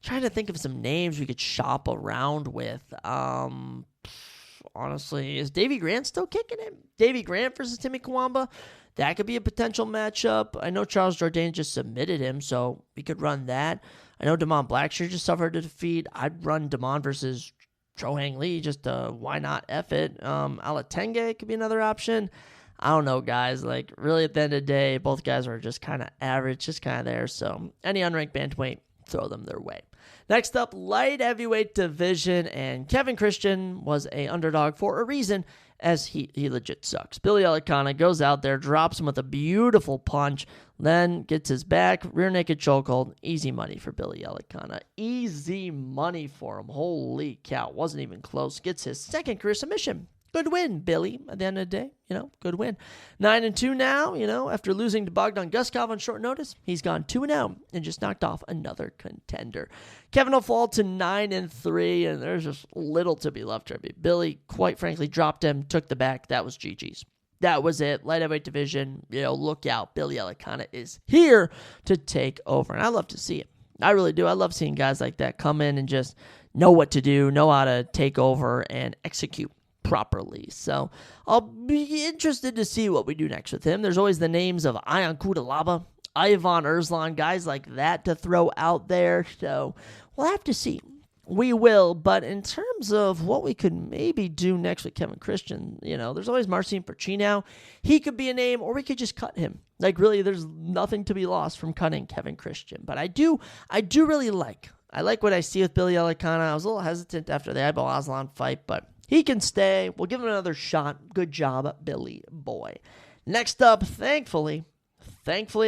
Trying to think of some names we could shop around with. Honestly, is Davey Grant still kicking it? Davey Grant versus Timmy Kawamba? That could be a potential matchup. I know Charles Jourdain just submitted him, so we could run that. I know Damon Blackshear just suffered a defeat. I'd run Damon versus Cho-Hang Lee, just why not F it. Alatenge could be another option. I don't know, guys. Really at the end of the day, both guys are just kind of average, just kind of there. So any unranked bantamweight, throw them their way. Next up, light heavyweight division, and Kevin Christian was a underdog for a reason, as he legit sucks. Billy Elikana goes out there, drops him with a beautiful punch, then gets his back, rear naked chokehold. Easy money for Billy Elikana. Easy money for him. Holy cow. Wasn't even close. Gets his second career submission. Good win, Billy, at the end of the day. Good win. 9-2 now, after losing to Bogdan Guskov on short notice, he's gone 2-0 and just knocked off another contender. Kevin will fall to 9-3, and there's just little to be left. Billy, quite frankly, dropped him, took the back. That was GG's. That was it. Light heavyweight division, look out. Billy Elikana is here to take over, and I love to see it. I really do. I love seeing guys like that come in and just know what to do, know how to take over and execute properly. So I'll be interested to see what we do next with him. There's always the names of Ion Kudalaba, Ivan Erslan, guys like that to throw out there. So we'll have to see. We will. But in terms of what we could maybe do next with Kevin Christian, there's always Marcin Perchinau. He could be a name, or we could just cut him. Really, there's nothing to be lost from cutting Kevin Christian. But I do really like what I see with Billy Elikana. I was a little hesitant after the Ibal Aslan fight, but he can stay. We'll give him another shot. Good job, Billy boy. Next up, thankfully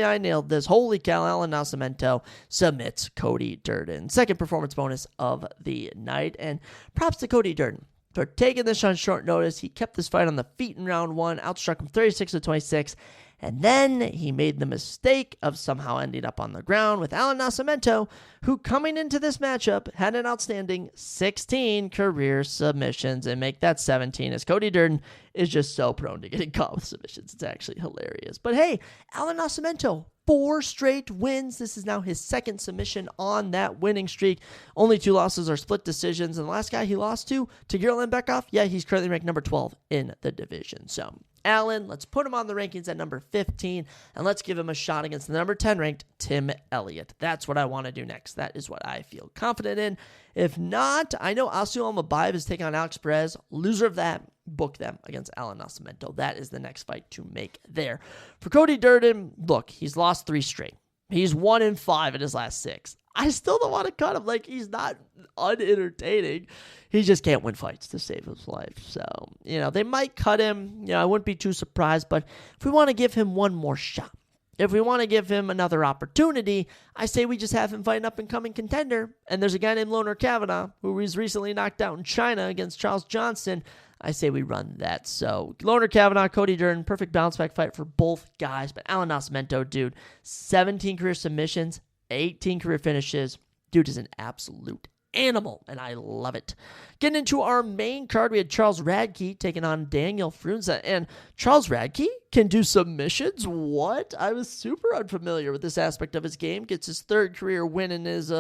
I nailed this. Holy cow, Alan Nascimento submits Cody Durden. Second performance bonus of the night. And props to Cody Durden for taking this on short notice. He kept this fight on the feet in round 1, outstruck him 36-26. And then he made the mistake of somehow ending up on the ground with Alan Nascimento, who coming into this matchup had an outstanding 16 career submissions, and make that 17, as Cody Durden is just so prone to getting caught with submissions. It's actually hilarious. But hey, Alan Nascimento, 4 straight wins. This is now his second submission on that winning streak. Only 2 losses are split decisions, and the last guy he lost to Tagir Lembekov, he's currently ranked number 12 in the division. So Allen. Let's put him on the rankings at number 15, and let's give him a shot against the number 10 ranked Tim Elliott. That's what I want to do next. That is what I feel confident in. If not, I know Osceola Mabayev is taking on Alex Perez. Loser of that, book them against Alan Nascimento. That is the next fight to make there. For Cody Durden, look, he's lost 3 straight. He's 1-5 in his last 6. I still don't want to cut him. Like, he's not unentertaining. He just can't win fights to save his life. So, they might cut him. I wouldn't be too surprised. But if we want to give him one more shot, if we want to give him another opportunity, I say we just have him fight an up-and-coming contender. And there's a guy named Loner Kavanagh who was recently knocked out in China against Charles Johnson. I say we run that. So, Loner Kavanagh, Cody Durden, perfect bounce-back fight for both guys. But Alan Nascimento, dude, 17 career submissions, 18 career finishes. Dude is an absolute animal, and I love it. Getting into our main card, we had Charles Radke taking on Daniel Frunze, and Charles Radke can do submissions? What? I was super unfamiliar with this aspect of his game. Gets his 3rd career win in his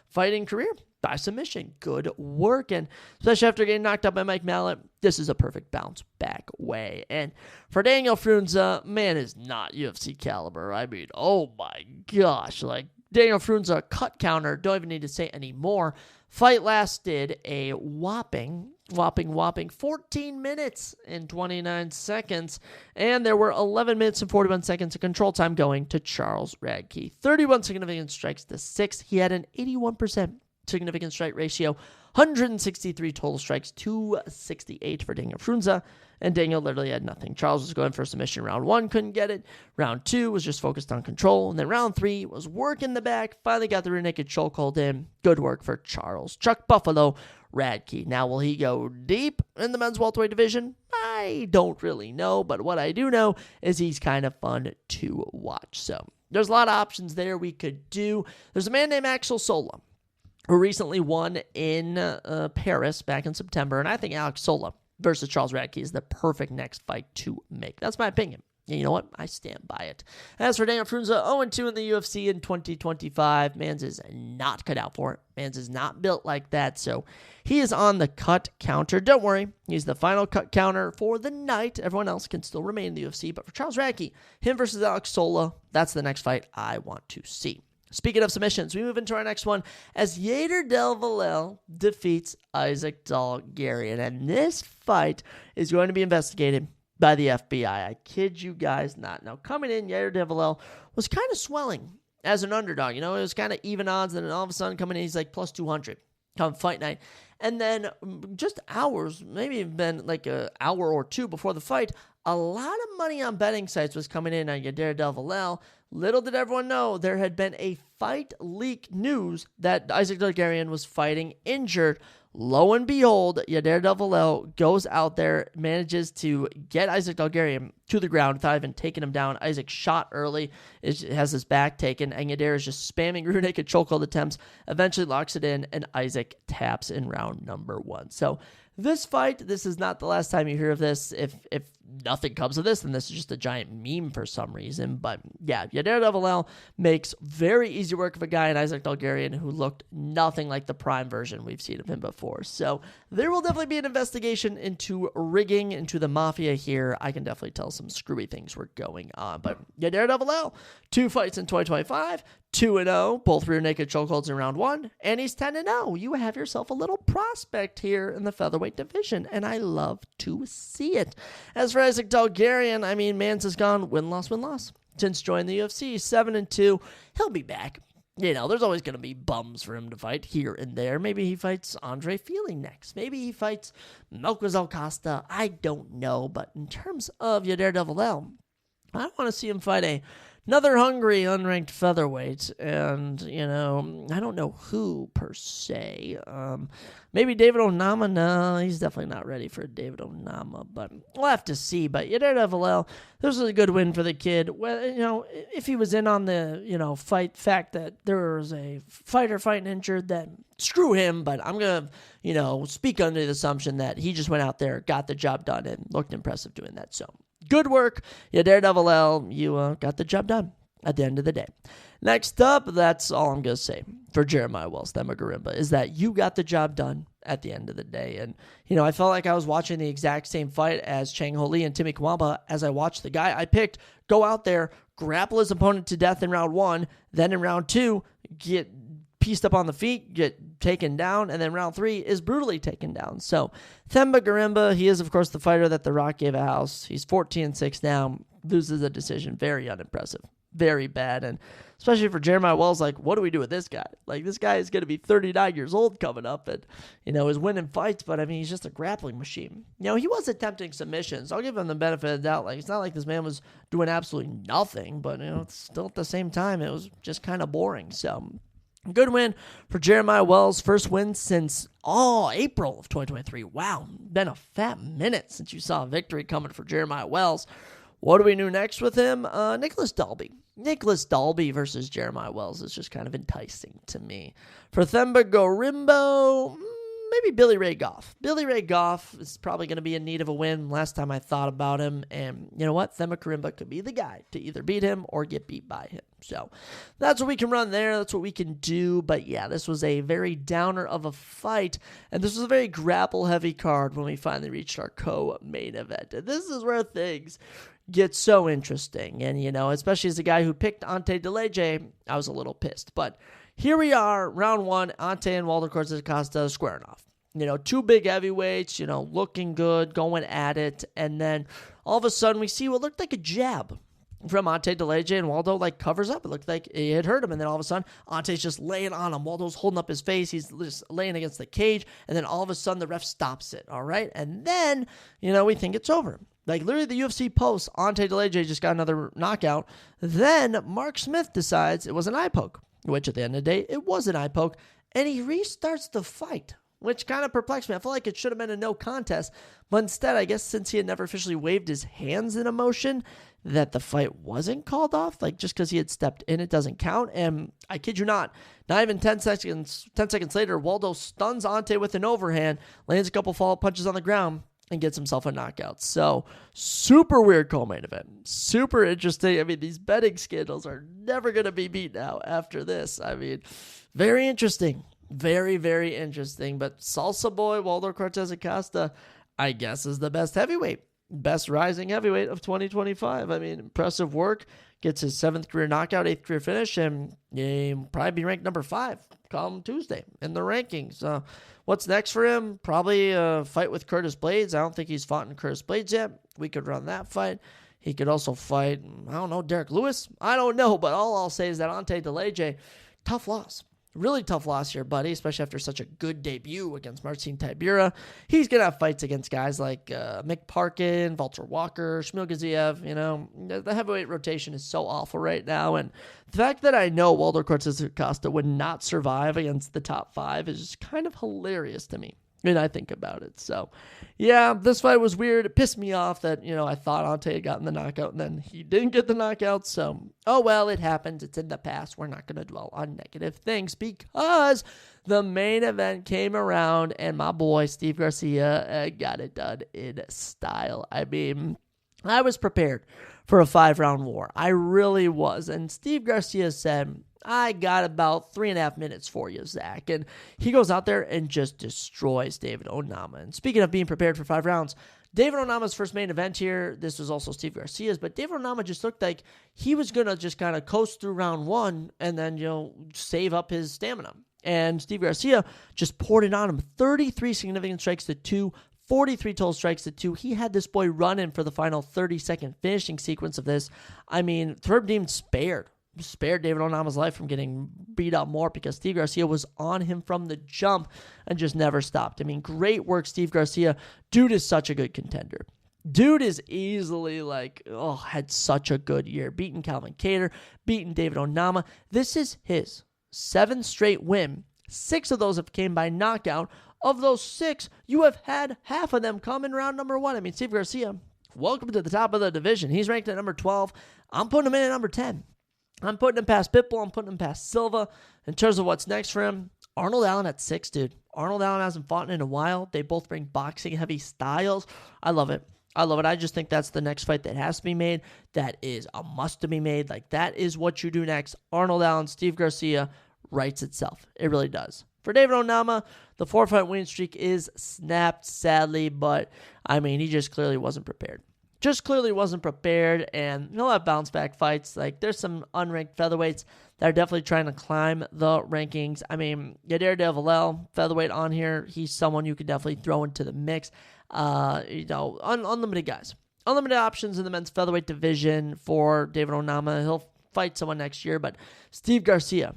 fighting career by submission. Good work, and especially after getting knocked out by Mike Mallet, this is a perfect bounce back way. And for Daniel Frunze, man is not UFC caliber. I mean, oh my gosh, like Daniel Frunze, cut counter, don't even need to say anymore. Fight lasted a whopping 14 minutes and 29 seconds, and there were 11 minutes and 41 seconds of control time going to Charles Radke. 31 significant strikes to 6. He had an 81% significant strike ratio, 163 total strikes, 268 for Daniel Frunze, and Daniel literally had nothing. Charles was going for a submission round 1, couldn't get it. Round 2 was just focused on control, and then round 3 was work in the back, finally got the rear naked chokehold in. Good work for Charles Chuck Buffalo Radke. Now, will he go deep in the men's welterweight division? I don't really know, but what I do know is he's kind of fun to watch. So, there's a lot of options there we could do. There's a man named Axel Sola, who recently won in Paris back in September, and I think Alex Sola versus Charles Radke is the perfect next fight to make. That's my opinion. And you know what? I stand by it. As for Daniel Frunze, 0-2 in the UFC in 2025. Mans is not cut out for it. Mans is not built like that, so he is on the cut counter. Don't worry, he's the final cut counter for the night. Everyone else can still remain in the UFC, but for Charles Radke, him versus Alex Sola, that's the next fight I want to see. Speaking of submissions, we move into our next one as Yair Del Vallel defeats Isaac Dalgarian. And this fight is going to be investigated by the FBI. I kid you guys not. Now, coming in, Yair Del Vallel was kind of swelling as an underdog. It was kind of even odds, and then all of a sudden coming in, he's like plus 200 come fight night. And then just hours, maybe even been like an hour or two before the fight, a lot of money on betting sites was coming in on Yair Del Vallel. Little did everyone know there had been a fight leak news that Isaac Dalgarian was fighting injured. Lo and behold, Yair Del Vallel goes out there, manages to get Isaac Dalgarian to the ground without even taking him down. Isaac shot early, has his back taken, and Yair is just spamming rear naked chokehold attempts, eventually locks it in, and Isaac taps in round number 1. So this fight, this is not the last time you hear of this. If nothing comes of this, then this is just a giant meme for some reason. But yeah, Yair Del Vallel makes very easy work of a guy in Isaac Dalgarian who looked nothing like the prime version we've seen of him before. So there will definitely be an investigation into rigging, into the mafia here. I can definitely tell some screwy things were going on. But Yair Del Vallel, 2 fights in 2025, 2-0, both rear naked chokeholds in round 1, and he's 10-0. You have yourself a little prospect here in the featherweight division, and I love to see it. As for Isaac Dalgarian, I mean, Mans has gone win-loss, win-loss since joining the UFC, 7-2. He'll be back. There's always going to be bums for him to fight here and there. Maybe he fights Andre Feely next. Maybe he fights Melquizael Costa. I don't know, but in terms of Yair Del Vallel, I want to see him fight another hungry, unranked featherweight, and, I don't know who, per se. Maybe David Onama? No, he's definitely not ready for David Onama, but we'll have to see. But Yair Del Vallel, this was a good win for the kid. Well, if he was in on the, fact that there was a fighter fighting injured, then screw him, but I'm going to, speak under the assumption that he just went out there, got the job done, and looked impressive doing that, so. Good work, Yair Del Vallel. You got the job done at the end of the day. Next up, that's all I'm going to say for Jeremiah Wells, Themba Gorimba, is that you got the job done at the end of the day. And, I felt like I was watching the exact same fight as Chang Ho Lee and Timmy Kawamba as I watched the guy I picked go out there, grapple his opponent to death in round 1, then in round 2, get pieced up on the feet, get taken down, and then round 3 is brutally taken down. So Themba Gorimba, he is, of course, the fighter that The Rock gave a house. He's 14-6 now, loses a decision. Very unimpressive. Very bad. And especially for Jeremiah Wells, like, what do we do with this guy? Like, this guy is going to be 39 years old coming up and, is winning fights, but, he's just a grappling machine. He was attempting submissions. I'll give him the benefit of the doubt. Like, it's not like this man was doing absolutely nothing, but, it's still at the same time, it was just kind of boring. So, good win for Jeremiah Wells. First win since, April of 2023. Wow, been a fat minute since you saw a victory coming for Jeremiah Wells. What do we do next with him? Nicholas Dalby. Nicholas Dalby versus Jeremiah Wells is just kind of enticing to me. For Themba Gorimbo, maybe Billy Ray Goff. Billy Ray Goff is probably going to be in need of a win. Last time I thought about him, and you know what? Themba Gorimba could be the guy to either beat him or get beat by him. So that's what we can run there. That's what we can do. But yeah, this was a very downer of a fight, and this was a very grapple-heavy card when we finally reached our co-main event. And this is where things get so interesting. And, especially as a guy who picked Ante DeLeje, I was a little pissed. But here we are, round 1, Ante and Walter Cortez Acosta squaring off. Two big heavyweights, looking good, going at it. And then all of a sudden we see what looked like a jab from Ante DeLeje, and Waldo covers up. It looked like it had hurt him, and then all of a sudden Ante's just laying on him. Waldo's holding up his face. He's just laying against the cage, and then all of a sudden the ref stops it. All right, and then we think it's over. Literally the UFC posts, Ante DeLeje just got another knockout. Then Mark Smith decides it was an eye poke, which at the end of the day, it was an eye poke, and he restarts the fight, which kind of perplexed me. I felt like it should have been a no contest, but instead, I guess since he had never officially waved his hands in a motion, that the fight wasn't called off. Just because he had stepped in, it doesn't count. And I kid you not even 10 seconds later, Waldo stuns Ante with an overhand, lands a couple follow-up punches on the ground, and gets himself a knockout. So, super weird co-main event. Super interesting. These betting scandals are never going to be beat now after this. Very interesting. Very, very interesting. But Salsa Boy, Waldo Cortez Acosta, I guess is the best heavyweight. Best rising heavyweight of 2025. Impressive work. Gets his 7th career knockout, 8th career finish, and he'll probably be ranked number 5 come Tuesday in the rankings. What's next for him? Probably a fight with Curtis Blades. I don't think he's fought in Curtis Blades yet. We could run that fight. He could also fight, Derek Lewis. I don't know, but all I'll say is that Ante DeLeje, tough loss. Really tough loss here, buddy, especially after such a good debut against Marcin Tybura. He's going to have fights against guys like Mick Parkin, Valter Walker, Shmil Gaziev. The heavyweight rotation is so awful right now. And the fact that I know Waldo Cortez Acosta would not survive against the top 5 is just kind of hilarious to me when I think about it. So, yeah, this fight was weird. It pissed me off that, I thought Ante had gotten the knockout and then he didn't get the knockout. So, oh well, it happens. It's in the past. We're not going to dwell on negative things because the main event came around and my boy Steve Garcia got it done in style. I was prepared for a 5-round war. I really was. And Steve Garcia said, I got about 3.5 minutes for you, Zach. And he goes out there and just destroys David Onama. And speaking of being prepared for 5 rounds, David Onama's first main event here, this was also Steve Garcia's, but David Onama just looked like he was going to just kind of coast through round 1 and then, save up his stamina. And Steve Garcia just poured it on him. 33 significant strikes to 2, 43 total strikes to 2. He had this boy running for the final 30-second finishing sequence of this. Third Dean spared David Onama's life from getting beat up more because Steve Garcia was on him from the jump and just never stopped. Great work, Steve Garcia. Dude is such a good contender. Dude is easily had such a good year. Beating Calvin Kattar, beating David Onama. This is his 7th straight win. 6 of those have came by knockout. Of those 6, you have had half of them come in round number 1. Steve Garcia, welcome to the top of the division. He's ranked at number 12. I'm putting him in at number 10. I'm putting him past Pitbull. I'm putting him past Silva. In terms of what's next for him, Arnold Allen at 6, dude. Arnold Allen hasn't fought in a while. They both bring boxing-heavy styles. I love it. I love it. I just think that's the next fight that has to be made. That is a must to be made. Like, that is what you do next. Arnold Allen, Steve Garcia writes itself. It really does. For David Onama, the 4-fight winning streak is snapped, sadly, but, I mean, he just clearly wasn't prepared. And he'll have bounce-back fights. Like, there's some unranked featherweights that are definitely trying to climb the rankings. I mean, Yadir Devalel, featherweight on here, he's someone you could definitely throw into the mix. Unlimited guys. Unlimited options in the men's featherweight division for David Onama. He'll fight someone next year, but Steve Garcia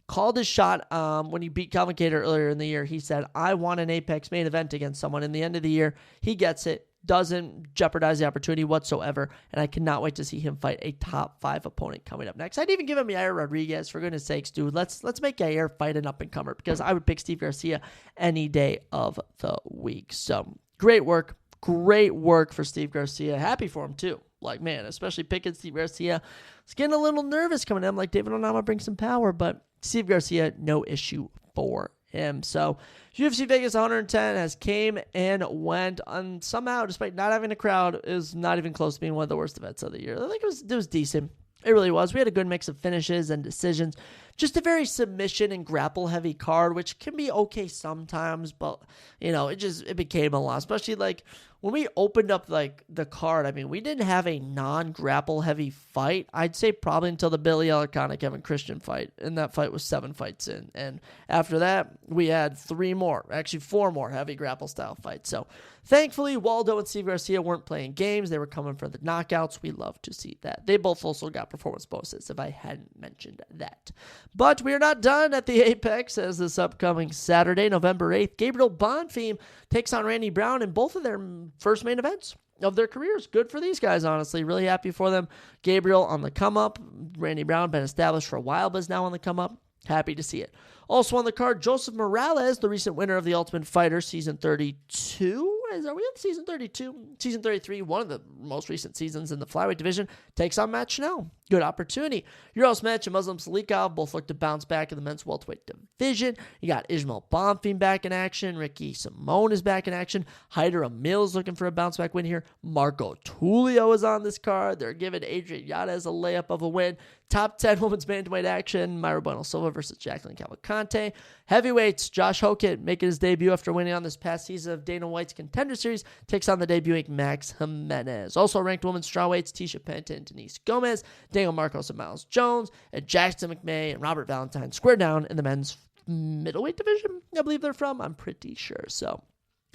called his shot when he beat Calvin Kattar earlier in the year. He said, I want an Apex main event against someone in the end of the year. He gets it. Doesn't jeopardize the opportunity whatsoever, and I cannot wait to see him fight a top 5 opponent coming up next. I'd even give him Yair Rodriguez, for goodness sakes, dude. Let's make Yair fight an up-and-comer, because I would pick Steve Garcia any day of the week. So, great work for Steve Garcia. Happy for him, too. Like, man, especially picking Steve Garcia. It's getting a little nervous coming in. I'm like, David Onama brings some power, but Steve Garcia, no issue for him. So UFC Vegas 110 has came and went, and somehow, despite not having a crowd, is not even close to being one of the worst events of the year. I think it was decent. It really was. We had a good mix of finishes and decisions. Just a very submission and grapple heavy card, which can be okay sometimes, but it became a lot, especially like when we opened up like the card. I mean, we didn't have a non-grapple heavy fight, I'd say, probably until the Billy Ellicott Kevin Christian fight, and that fight was 7 fights in. And after that, we had 4 more heavy grapple style fights. So thankfully, Waldo and Steve Garcia weren't playing games. They were coming for the knockouts. We love to see that. They both also got performance bonuses, if I hadn't mentioned that. But we are not done at the Apex, as this upcoming Saturday, November 8th, Gabriel Bonfim takes on Randy Brown in both of their first main events of their careers. Good for these guys, honestly. Really happy for them. Gabriel on the come-up. Randy Brown, been established for a while, but is now on the come-up. Happy to see it. Also on the card, Joseph Morales, the recent winner of The Ultimate Fighter, Season 32. Are we on Season 32? Season 33, one of the most recent seasons in the flyweight division, takes on Matt Schnell. Good opportunity. Uros Mech and Muslim Salikov both look to bounce back in the men's welterweight division. You got Ismail Bonfim back in action. Ricky Simone is back in action. Hyder Emil is looking for a bounce back win here. Marco Tulio is on this card. They're giving Adrian Yanez a layup of a win. Top 10 women's bantamweight action. Mayra Bueno Silva versus Jacqueline Cavalcante. Heavyweights, Josh Hokett making his debut after winning on this past season of Dana White's Contender Series. Takes on the debuting Max Jimenez. Also ranked women's strawweights, Tisha Penta and Denise Gomez. Daniel Marcos and Miles Jones. And Jackson McMay and Robert Valentine square down in the men's middleweight division. I believe they're from. I'm pretty sure. So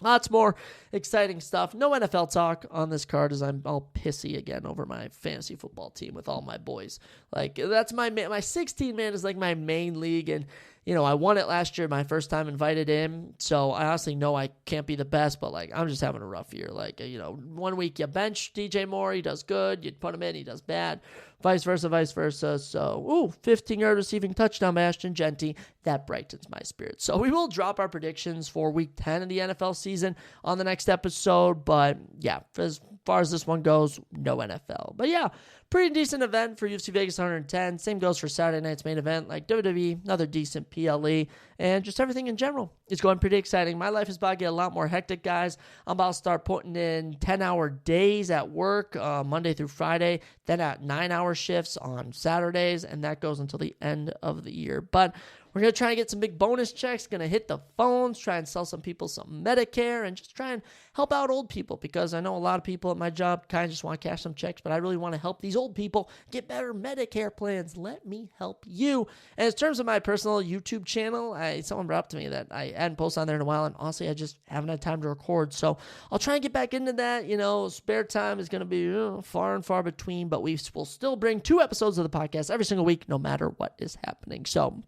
lots more exciting stuff. No NFL talk on this card, as I'm all pissy again over my fantasy football team with all my boys. Like, that's my 16-man is like my main league, and I won it last year, my first time invited in, so I honestly know I can't be the best, but, like, I'm just having a rough year. Like, 1 week you bench DJ Moore, he does good. You put him in, he does bad. Vice versa. So, 15-yard receiving touchdown by Ashton Genty. That brightens my spirit. So we will drop our predictions for Week 10 of the NFL season on the next episode, but, yeah, as far as this one goes, no NFL. But, yeah, pretty decent event for UFC Vegas 110. Same goes for Saturday night's main event, like WWE, another decent PLE, and just everything in general is going pretty exciting. My life is about to get a lot more hectic, guys. I'm about to start putting in 10-hour days at work, Monday through Friday, then at 9-hour shifts on Saturdays, and that goes until the end of the year. But we're going to try and get some big bonus checks, going to hit the phones, try and sell some people some Medicare, and just try and help out old people, because I know a lot of people at my job kind of just want to cash some checks, but I really want to help these old people get better Medicare plans. Let me help you. And in terms of my personal YouTube channel, someone brought up to me that I hadn't posted on there in a while, and honestly, I just haven't had time to record, so I'll try and get back into that. Spare time is going to be far and far between, but we will still bring 2 episodes of the podcast every single week, no matter what is happening. So,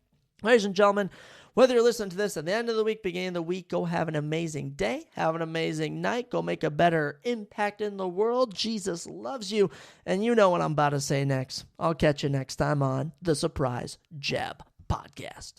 ladies and gentlemen, whether you're listening to this at the end of the week, beginning of the week, go have an amazing day, have an amazing night, go make a better impact in the world. Jesus loves you, and you know what I'm about to say next. I'll catch you next time on the Surprise Jab Podcast.